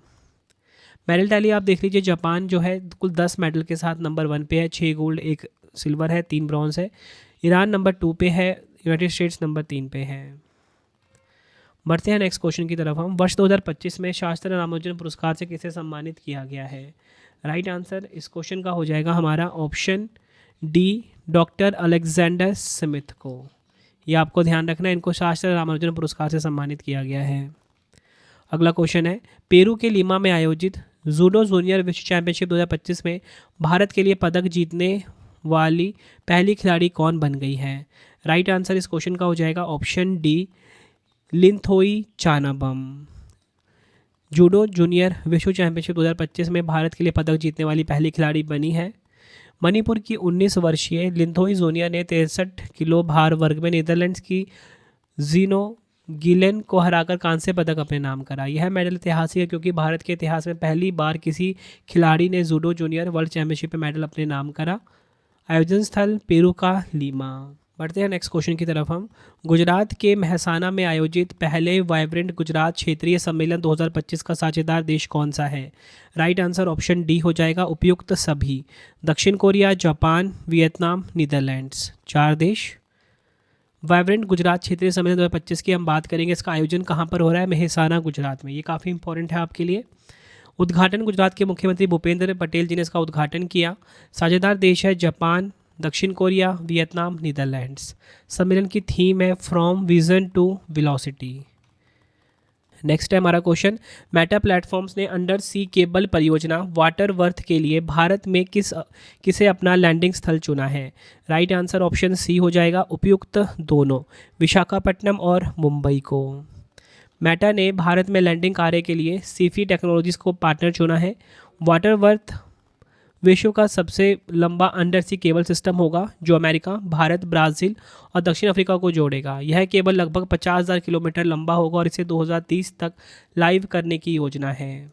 मेडल टैली आप देख लीजिए, जापान जो है कुल 10 मेडल के साथ नंबर 1 पे है, 6 गोल्ड 1 सिल्वर है, 3 ब्रॉन्ज है। ईरान नंबर 2 पे है, यूनाइटेड स्टेट्स नंबर 3 पे है। बढ़ते हैं नेक्स्ट क्वेश्चन की तरफ हम। वर्ष 2025 में शास्त्री रामानुजन पुरस्कार से किसे सम्मानित किया गया है? राइट आंसर इस क्वेश्चन का हो जाएगा हमारा option D, doctor Alexander Smith को। ये आपको ध्यान रखना है, इनको शास्त्री रामानुजन पुरस्कार से सम्मानित किया गया है। अगला क्वेश्चन है, पेरू के लीमा में आयोजित जूडो जूनियर विश्व चैंपियनशिप 2025 में भारत के लिए पदक जीतने वाली पहली खिलाड़ी कौन बन गई है? राइट आंसर इस क्वेश्चन का हो जाएगा option D, Linthoi चानाबम। Judo junior विश्व चैंपियनशिप 2025 में भारत के लिए पदक जीतने वाली पहली खिलाड़ी बनी है। मणिपुर की 19 वर्षीय लिंथोई जोनिया ने 63 किलो भार वर्ग में नीदरलैंड्स की जीनो गिलेन को हराकर कांस्य पदक अपने नाम करा। यह मेडल ऐतिहासिक है क्योंकि भारत के इतिहास में पहली बार किसी खिलाड़ी ने जूडो जूनियर वर्ल्ड चैंपियनशिप में मेडल अपने नाम करा। आयोजन स्थल पेरू का लीमा। बढ़ते हैं नेक्स्ट क्वेश्चन की तरफ हम। गुजरात के मेहसाना में आयोजित पहले वाइब्रेंट गुजरात क्षेत्रीय सम्मेलन 2025 का साझेदार देश कौन सा है? राइट आंसर ऑप्शन डी हो जाएगा उपयुक्त सभी। दक्षिण कोरिया, जापान, वियतनाम, नीदरलैंड्स, 4 देश। वाइब्रेंट गुजरात क्षेत्रीय सम्मेलन 2025 की हम बात करेंगे। इसका आयोजन कहाँ पर हो रहा है? मेहसाना गुजरात में। ये काफ़ी इंपॉर्टेंट है आपके लिए। उद्घाटन गुजरात के मुख्यमंत्री भूपेंद्र पटेल जी ने इसका उद्घाटन किया। साझेदार देश है जापान, दक्षिण कोरिया, वियतनाम, नीदरलैंड्स। सम्मेलन की थीम है from vision to velocity. Next है हमारा क्वेश्चन। मेटा प्लेटफॉर्म्स ने अंडर सी केबल परियोजना वाटर वर्थ के लिए भारत में किसे अपना लैंडिंग स्थल चुना है? राइट आंसर ऑप्शन सी हो जाएगा उपयुक्त दोनों, विशाखापट्टनम और मुंबई को। मेटा ने भारत में लैंडिंग कार्य के लिए सीफी टेक्नोलॉजीज को पार्टनर चुना है। वाटर वर्थ विश्व का सबसे लंबा अंडर सी केबल सिस्टम होगा जो अमेरिका, भारत, ब्राज़ील और दक्षिण अफ्रीका को जोड़ेगा। यह केबल लगभग 50,000 किलोमीटर लंबा होगा और इसे 2030 तक लाइव करने की योजना है।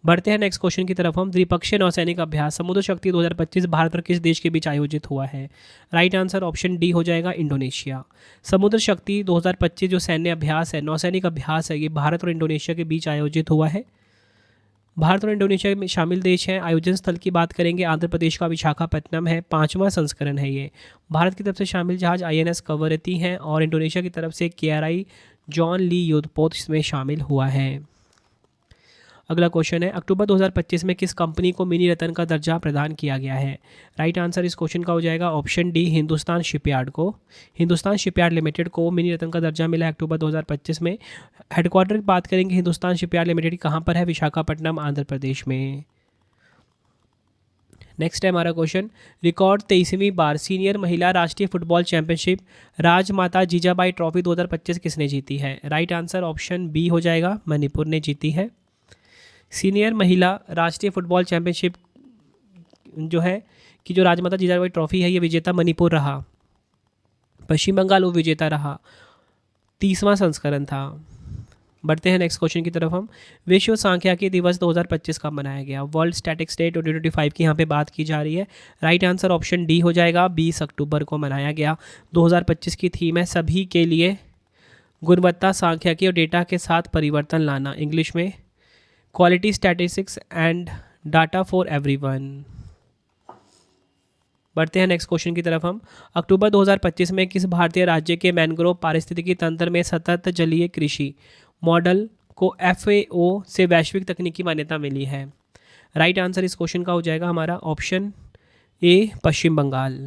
बढ़ते हैं नेक्स्ट क्वेश्चन की तरफ हम। द्विपक्षीय नौसैनिक अभ्यास समुद्र शक्ति 2025 भारत और किस देश के बीच आयोजित हुआ है? राइट आंसर ऑप्शन डी हो जाएगा इंडोनेशिया। समुद्र शक्ति 2025 जो सैन्य अभ्यास है, नौसैनिक अभ्यास है, ये भारत और इंडोनेशिया के बीच आयोजित हुआ है। भारत और इंडोनेशिया में शामिल देश हैं। आयोजन स्थल की बात करेंगे, आंध्र प्रदेश का विशाखापट्टनम है। 5वां संस्करण है ये। भारत की तरफ से शामिल जहाज INS कवरती हैं और इंडोनेशिया की तरफ से KRI जॉन ली युद्धपोत इसमें शामिल हुआ है। अगला क्वेश्चन है, अक्टूबर 2025 में किस कंपनी को मिनी रत्न का दर्जा प्रदान किया गया है? राइट आंसर इस क्वेश्चन का हो जाएगा ऑप्शन डी हिंदुस्तान शिपयार्ड को। हिंदुस्तान शिपयार्ड लिमिटेड को मिनी रत्न का दर्जा मिला है अक्टूबर 2025 में। हेडक्वार्टर की बात करेंगे, हिंदुस्तान शिपयार्ड लिमिटेड कहाँ पर है? विशाखापट्टनम, आंध्र प्रदेश में। नेक्स्ट है हमारा क्वेश्चन। रिकॉर्ड 23वीं बार सीनियर महिला राष्ट्रीय फुटबॉल चैंपियनशिप राजमाता जीजाबाई ट्रॉफी 2025 किसने जीती है? राइट आंसर ऑप्शन बी हो जाएगा मणिपुर ने जीती है। सीनियर महिला राष्ट्रीय फुटबॉल चैंपियनशिप जो है कि जो राजमाता जीजाबाई ट्रॉफी है, ये विजेता मणिपुर रहा। पश्चिम बंगाल उप विजेता रहा। 30वां संस्करण था। बढ़ते हैं नेक्स्ट क्वेश्चन की तरफ हम। विश्व सांख्यिकी दिवस 2025 कब मनाया गया? वर्ल्ड स्टैटिस्टिक्स डे 2025 की यहाँ पे बात की जा रही है। राइट आंसर ऑप्शन डी हो जाएगा 20 अक्टूबर को मनाया गया। 2025 की थीम है सभी के लिए गुणवत्ता सांख्यिकी और डेटा के साथ परिवर्तन लाना, इंग्लिश में quality statistics and data for everyone. बढ़ते हैं नेक्स्ट क्वेश्चन की तरफ हम। अक्टूबर 2025 में किस भारतीय राज्य के मैंग्रोव पारिस्थितिकी तंत्र में सतत जलीय कृषि मॉडल को FAO से वैश्विक तकनीकी मान्यता मिली है? राइट आंसर इस क्वेश्चन का हो जाएगा हमारा option A Paschim Bangal.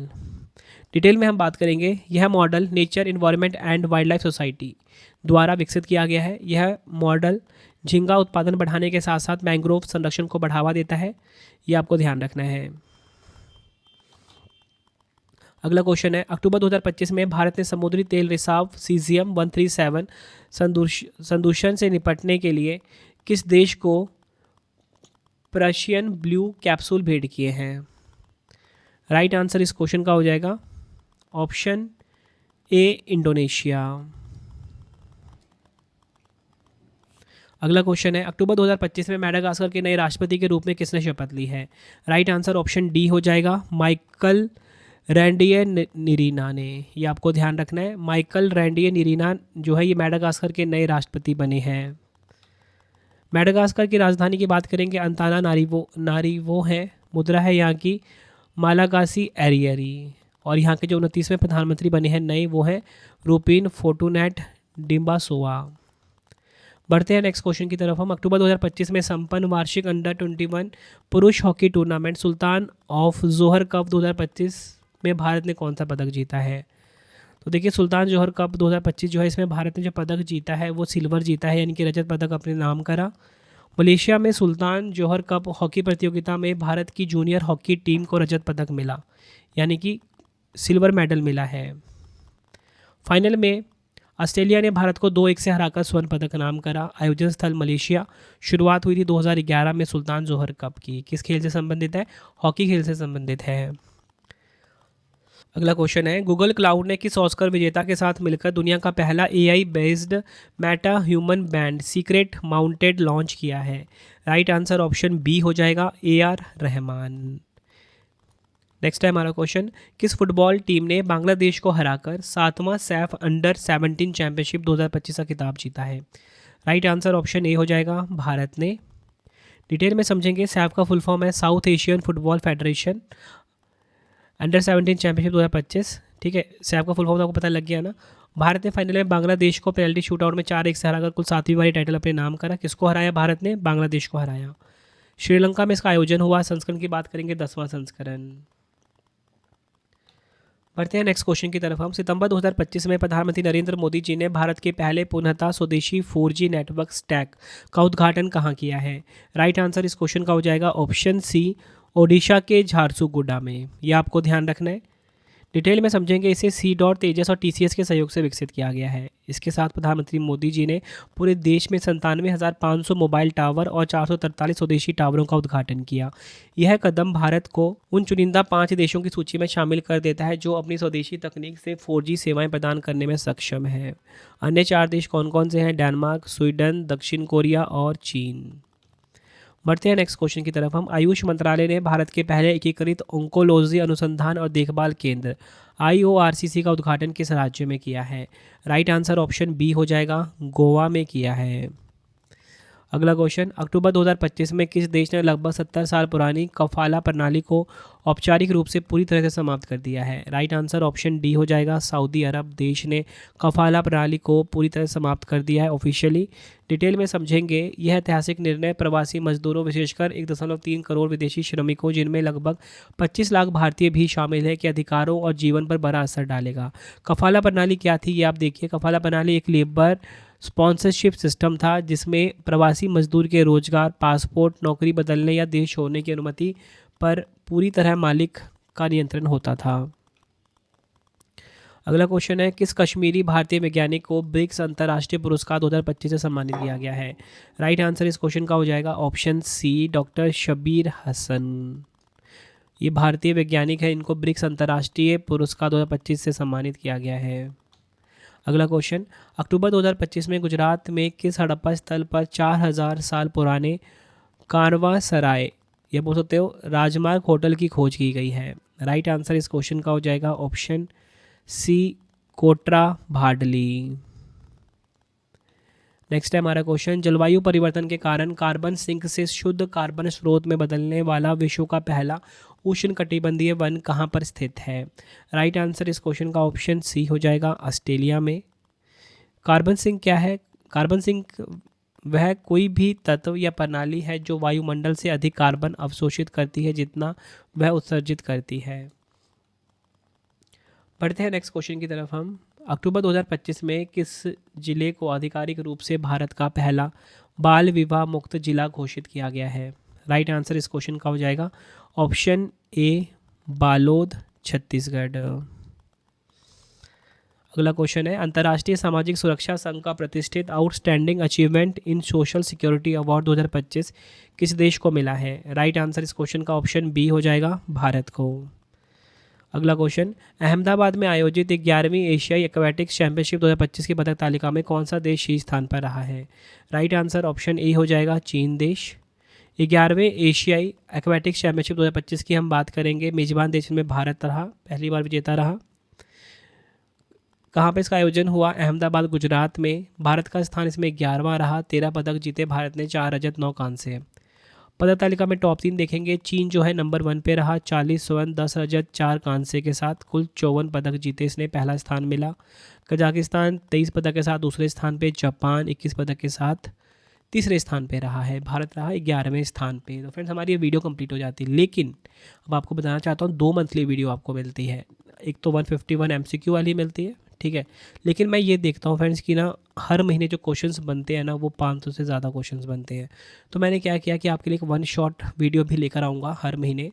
Detail में हम बात करेंगे, यह model Nature Environment and Wildlife Society द्वारा विकसित किया गया है। यह मॉडल झींगा उत्पादन बढ़ाने के साथ साथ मैंग्रोव संरक्षण को बढ़ावा देता है, ये आपको ध्यान रखना है। अगला क्वेश्चन है, अक्टूबर 2025 में भारत ने समुद्री तेल रिसाव सीजियम 137 संदूषण से निपटने के लिए किस देश को पर्शियन ब्लू कैप्सूल भेंट किए हैं? राइट आंसर इस क्वेश्चन का हो जाएगा ऑप्शन ए इंडोनेशिया। अगला क्वेश्चन है, अक्टूबर 2025 में मेडागास्कर के नए राष्ट्रपति के रूप में किसने शपथ ली है? राइट आंसर ऑप्शन डी हो जाएगा माइकल रैंडिये निरीना ने। ये आपको ध्यान रखना है, माइकल रैंडिये निरीना जो है ये मेडागास्कर के नए राष्ट्रपति बने हैं। मेडागास्कर की राजधानी की बात करेंगे अंताना नारीवो है। मुद्रा है यहाँ की मालागासी एरियरी। और यहाँ के जो 29वें प्रधानमंत्री बने हैं नए वो हैं रूपिन फोर्टुनेट डिम्बासोवा। बढ़ते हैं नेक्स्ट क्वेश्चन की तरफ हम। अक्टूबर 2025 में संपन्न वार्षिक अंडर 21 पुरुष hockey tournament Sultan of Johar cup 2025 में भारत ने कौन सा पदक जीता है? तो देखिए सुल्तान जोहर कप 2025 जो है इसमें भारत ने जो पदक जीता है वो सिल्वर जीता है, यानी कि रजत पदक अपने नाम करा। मलेशिया में सुल्तान जोहर कप हॉकी प्रतियोगिता में भारत की जूनियर हॉकी टीम को रजत पदक मिला, यानी कि सिल्वर मेडल मिला है। फाइनल में ऑस्ट्रेलिया ने भारत को 2-1 से हराकर स्वर्ण पदक नाम करा। आयोजन स्थल मलेशिया। शुरुआत हुई थी 2011 में सुल्तान जोहर कप की। किस खेल से संबंधित है? हॉकी खेल से संबंधित है। अगला क्वेश्चन है, गूगल क्लाउड ने किस ऑस्कर विजेता के साथ मिलकर दुनिया का पहला AI based Meta human band secret mounted launch किया है? राइट आंसर ऑप्शन बी हो जाएगा AR रहमान। नेक्स्ट है हमारा क्वेश्चन, किस फुटबॉल टीम ने बांग्लादेश को हराकर 7वां सैफ अंडर 17 चैंपियनशिप 2025 का खिताब जीता है? राइट आंसर ऑप्शन ए हो जाएगा, भारत ने। डिटेल में समझेंगे। सैफ का फुल फॉर्म है south Asian football federation under 17 championship 2025। ठीक है, सैफ का फुल फॉर्म तो आपको पता लग गया ना। भारत ने फाइनल में बांग्लादेश को पेनल्टी शूटआउट में 4-1 से हराकर कुल 7वीं बारी टाइटल अपने नाम करा। किसको हराया? भारत ने बांग्लादेश को हराया। श्रीलंका में इसका आयोजन हुआ। संस्करण की बात करेंगे 10वां संस्करण। बढ़ते हैं नेक्स्ट क्वेश्चन की तरफ हम। सितंबर 2025 में प्रधानमंत्री नरेंद्र मोदी जी ने भारत के पहले पूर्णतः स्वदेशी 4G नेटवर्क स्टैक का उद्घाटन कहाँ किया है? राइट आंसर इस क्वेश्चन का हो जाएगा ऑप्शन सी, ओडिशा के झारसुगुडा में। यह आपको ध्यान रखना है। डिटेल में समझेंगे। इसे सी डॉट तेजस और TCS के सहयोग से विकसित किया गया है। इसके साथ प्रधानमंत्री मोदी जी ने पूरे देश में 97,500 मोबाइल टावर और 443 स्वदेशी टावरों का उद्घाटन किया। यह कदम भारत को उन चुनिंदा 5 देशों की सूची में शामिल कर देता है जो अपनी स्वदेशी तकनीक से 4G सेवाएं प्रदान करने में सक्षम है। अन्य 4 देश कौन कौन से हैं? डेनमार्क, स्वीडन, दक्षिण कोरिया और चीन। बढ़ते हैं नेक्स्ट क्वेश्चन की तरफ हम। आयुष मंत्रालय ने भारत के पहले एकीकृत ओंकोलॉजी अनुसंधान और देखभाल केंद्र IORCC का उद्घाटन किस राज्य में किया है? राइट आंसर ऑप्शन बी हो जाएगा, गोवा में किया है। अगला क्वेश्चन, अक्टूबर 2025 में किस देश ने लगभग 70 साल पुरानी कफाला प्रणाली को औपचारिक रूप से पूरी तरह से समाप्त कर दिया है? राइट आंसर ऑप्शन डी हो जाएगा, सऊदी अरब देश ने कफाला प्रणाली को पूरी तरह समाप्त कर दिया है ऑफिशियली। डिटेल में समझेंगे। यह ऐतिहासिक निर्णय प्रवासी मजदूरों विशेषकर 1.3 करोड़ विदेशी श्रमिकों जिनमें लगभग 25 लाख भारतीय भी शामिल है के अधिकारों और जीवन पर बड़ा असर डालेगा। कफाला प्रणाली क्या थी ये आप देखिए। कफाला प्रणाली एक लेबर स्पॉन्सरशिप सिस्टम था जिसमें प्रवासी मजदूर के रोजगार, पासपोर्ट, नौकरी बदलने या देश छोड़ने की अनुमति पर पूरी तरह मालिक का नियंत्रण होता था। अगला क्वेश्चन है, किस कश्मीरी भारतीय वैज्ञानिक को ब्रिक्स अंतर्राष्ट्रीय पुरस्कार 2025 से सम्मानित किया गया है? राइट आंसर इस क्वेश्चन का हो जाएगा option C, doctor Shabir Hasan. ये भारतीय वैज्ञानिक है, इनको ब्रिक्स अंतर्राष्ट्रीय पुरस्कार 2025 से सम्मानित किया गया है। अगला क्वेश्चन, अक्टूबर 2025 में गुजरात में किस हड़प्पा स्थल पर 4000 साल पुराने कारवां सराय या बोल सकते हो राजमार्ग होटल की खोज की गई है? राइट आंसर इस क्वेश्चन का हो जाएगा ऑप्शन सी, कोटरा भाडली। नेक्स्ट है हमारा क्वेश्चन, जलवायु परिवर्तन के कारण कार्बन सिंक से शुद्ध कार्बन स्रोत में बदलने वाला विश्व का पहला उष्णकटिबंधीय वन कहाँ पर स्थित है? राइट आंसर इस क्वेश्चन का ऑप्शन सी हो जाएगा, ऑस्ट्रेलिया में। कार्बन सिंक क्या है? कार्बन सिंक वह कोई भी तत्व या प्रणाली है जो वायुमंडल से अधिक कार्बन अवशोषित करती है जितना वह उत्सर्जित करती है। बढ़ते हैं नेक्स्ट क्वेश्चन की तरफ हम। अक्टूबर 2025 में किस जिले को आधिकारिक रूप से भारत का पहला बाल विवाह मुक्त जिला घोषित किया गया है? राइट आंसर इस क्वेश्चन का हो जाएगा ऑप्शन ए, बालोद, छत्तीसगढ़। अगला क्वेश्चन है, अंतर्राष्ट्रीय सामाजिक सुरक्षा संघ का प्रतिष्ठित outstanding achievement in social security award 2025 किस देश को मिला है? राइट आंसर इस क्वेश्चन का ऑप्शन बी हो जाएगा, भारत को। अगला क्वेश्चन, अहमदाबाद में आयोजित 11वीं एशियाई एक्वेटिक्स चैंपियनशिप 2025 की पदक तालिका में कौन सा देश शीर्ष स्थान पर रहा है? राइट आंसर ऑप्शन ए हो जाएगा, चीन देश। 11वें एशियाई एक्वेटिक्स चैंपियनशिप 2025 की हम बात करेंगे। मेजबान देश में भारत रहा, पहली बार विजेता रहा। कहाँ पे इसका आयोजन हुआ? अहमदाबाद, गुजरात में। भारत का स्थान इसमें 11वां रहा। 13 पदक जीते भारत ने, 4 रजत 9 कांस्य। पदक तालिका में टॉप 3 देखेंगे। चीन जो है नंबर 1 पे रहा, 40 स्वर्ण 10 रजत 4 कांस्य के साथ कुल 54 पदक जीते, इसने पहला स्थान मिला। कजाकिस्तान 23 पदक के साथ दूसरे स्थान पे। जापान 21 पदक के साथ तीसरे स्थान पे रहा है। भारत रहा 11वें स्थान पे। तो फ्रेंड्स हमारी ये वीडियो कंप्लीट हो जाती है, लेकिन अब आपको बताना चाहता हूँ 2 मंथली वीडियो आपको मिलती है। एक तो 151 MCQ वाली मिलती है, ठीक है, लेकिन मैं ये देखता हूँ फ्रेंड्स कि ना हर महीने जो क्वेश्चंस बनते हैं ना वो 500 से ज़्यादा क्वेश्चंस बनते हैं। तो मैंने क्या किया कि आपके लिए एक 1 शॉट वीडियो भी लेकर आऊँगा हर महीने,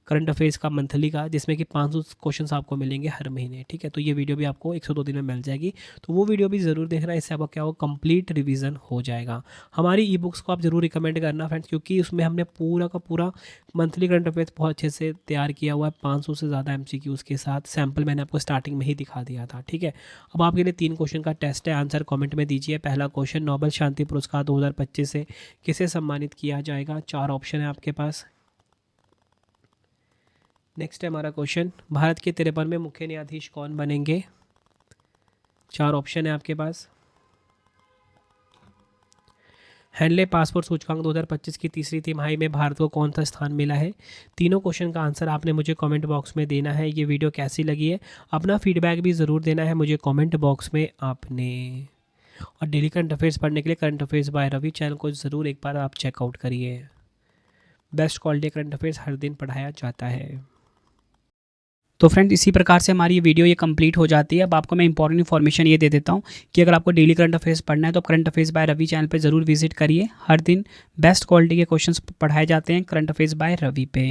करंट अफेयर्स का मंथली का, जिसमें कि 500 क्वेश्चंस आपको मिलेंगे हर महीने, ठीक है। तो ये वीडियो भी आपको 102 दिन में मिल जाएगी, तो वो वीडियो भी ज़रूर देखना। इससे आपको क्या होगा, कंप्लीट रिवीजन हो जाएगा। हमारी ई बुक्स को आप ज़रूर रिकमेंड करना फ्रेंड्स, क्योंकि उसमें हमने पूरा का पूरा मंथली करंट अफेयर्स बहुत अच्छे से तैयार किया हुआ है, 500 से ज़्यादा MCQs के साथ। सैम्पल मैंने आपको स्टार्टिंग में ही दिखा दिया था, ठीक है। अब आपके लिए 3 क्वेश्चन का टेस्ट है, आंसर कॉमेंट में दीजिए। पहला क्वेश्चन, नोबेल शांति पुरस्कार 2025 से किसे सम्मानित किया जाएगा? 4 ऑप्शन है आपके पास। नेक्स्ट है हमारा क्वेश्चन, भारत के 53वें मुख्य न्यायाधीश कौन बनेंगे? 4 ऑप्शन है आपके पास। हेनले पासपोर्ट सूचकांक 2025 की तीसरी तिमाही में भारत को कौन सा स्थान मिला है? तीनों क्वेश्चन का आंसर आपने मुझे कमेंट बॉक्स में देना है। ये वीडियो कैसी लगी है अपना फीडबैक भी ज़रूर देना है मुझे कमेंट बॉक्स में आपने। और डेली करंट अफेयर्स पढ़ने के लिए current affairs by Ravi channel को ज़रूर एक बार आप चेकआउट करिए। बेस्ट क्वालिटी करंट अफेयर्स हर दिन पढ़ाया जाता है। तो फ्रेंड्स इसी प्रकार से हमारी ये वीडियो ये कंप्लीट हो जाती है। अब आपको मैं इंपॉर्टेंट इन्फॉर्मेशन ये दे देता हूँ कि अगर आपको डेली करंट अफेयर्स पढ़ना है तो current affairs by Ravi channel पे ज़रूर विजिट करिए। हर दिन बेस्ट क्वालिटी के क्वेश्चंस पढ़ाए जाते हैं करंट अफेयर्स बाय रवि पे।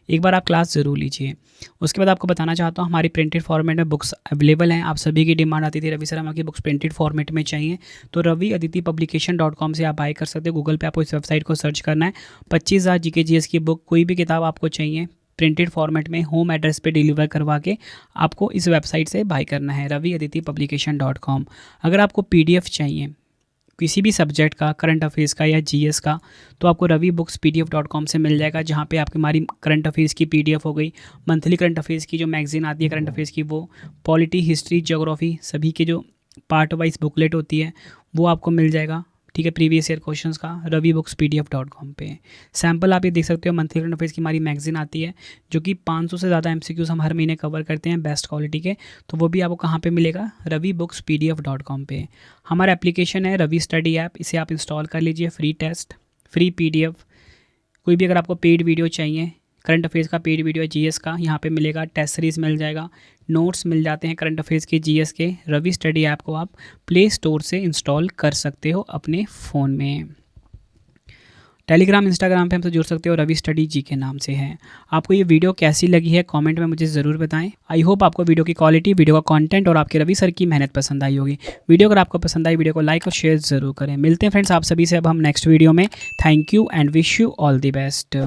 एक बार आप क्लास ज़रूर लीजिए। उसके बाद आपको बताना चाहता हूँ हमारी प्रिंटेड फॉर्मेट में बुक्स अवेलेबल हैं। आप सभी की डिमांड आती थी रवि सर हमारी बुक्स प्रिंटेड फॉर्मेट में चाहिए, तो रवि अदिति पब्लिकेशन.com से आप बाय कर सकते हो। गूगल पे आपको इस वेबसाइट को सर्च करना है। 25,000 GK GS की बुक कोई भी किताब आपको चाहिए प्रिंटेड फॉर्मेट में होम एड्रेस पे डिलीवर करवा के आपको इस वेबसाइट से बाय करना है रवि अदिति पब्लिकेशन.com। अगर आपको PDF चाहिए किसी भी सब्जेक्ट का, करंट अफेयर्स का या GS का, तो आपको रवि बुक्स PDF.com से मिल जाएगा, जहाँ पे आपकी हमारी करंट अफेयर्स की PDF हो गई, मंथली करंट अफेयर्स की जो मैगजीन आती है करंट अफेयर्स की, वो पॉलिटी, हिस्ट्री, ज्योग्राफी सभी के जो पार्ट वाइज बुकलेट होती है वो आपको मिल जाएगा। ठीक है, प्रीवियस ईयर क्वेश्चंस का रवि बुक्स PDF.com पे। सैम्पल आप ये देख सकते हो, मंथली करंट अफेयर्स की हमारी मैगजीन आती है जो कि 500 से ज़्यादा MCQs हम हर महीने कवर करते हैं बेस्ट क्वालिटी के, तो वो भी आपको कहाँ पे मिलेगा? रवि बुक्स PDF.com पे। हमारा एप्लीकेशन है रवि स्टडी ऐप, इसे आप इंस्टॉल कर लीजिए। फ्री टेस्ट, फ्री PDF, कोई भी अगर आपको पेड वीडियो चाहिए, करंट अफेयर्स का पेड वीडियो है, GS का यहाँ पे मिलेगा, टेस्ट सीरीज़ मिल जाएगा, नोट्स मिल जाते हैं करंट अफेयर्स के, GS के। रवि स्टडी ऐप को आप प्ले स्टोर से इंस्टॉल कर सकते हो अपने फ़ोन में। टेलीग्राम, इंस्टाग्राम पे हमसे जुड़ सकते हो, रवि स्टडी जी के नाम से है। आपको ये वीडियो कैसी लगी है कमेंट में मुझे ज़रूर बताएं। आई होप आपको वीडियो की क्वालिटी, वीडियो का कंटेंट और आपके रवि सर की मेहनत पसंद आई होगी। वीडियो अगर आपको पसंद आई, वीडियो को लाइक और शेयर ज़रूर करें। मिलते हैं फ्रेंड्स आप सभी से अब हम नेक्स्ट वीडियो में। Thank you and wish you all the best.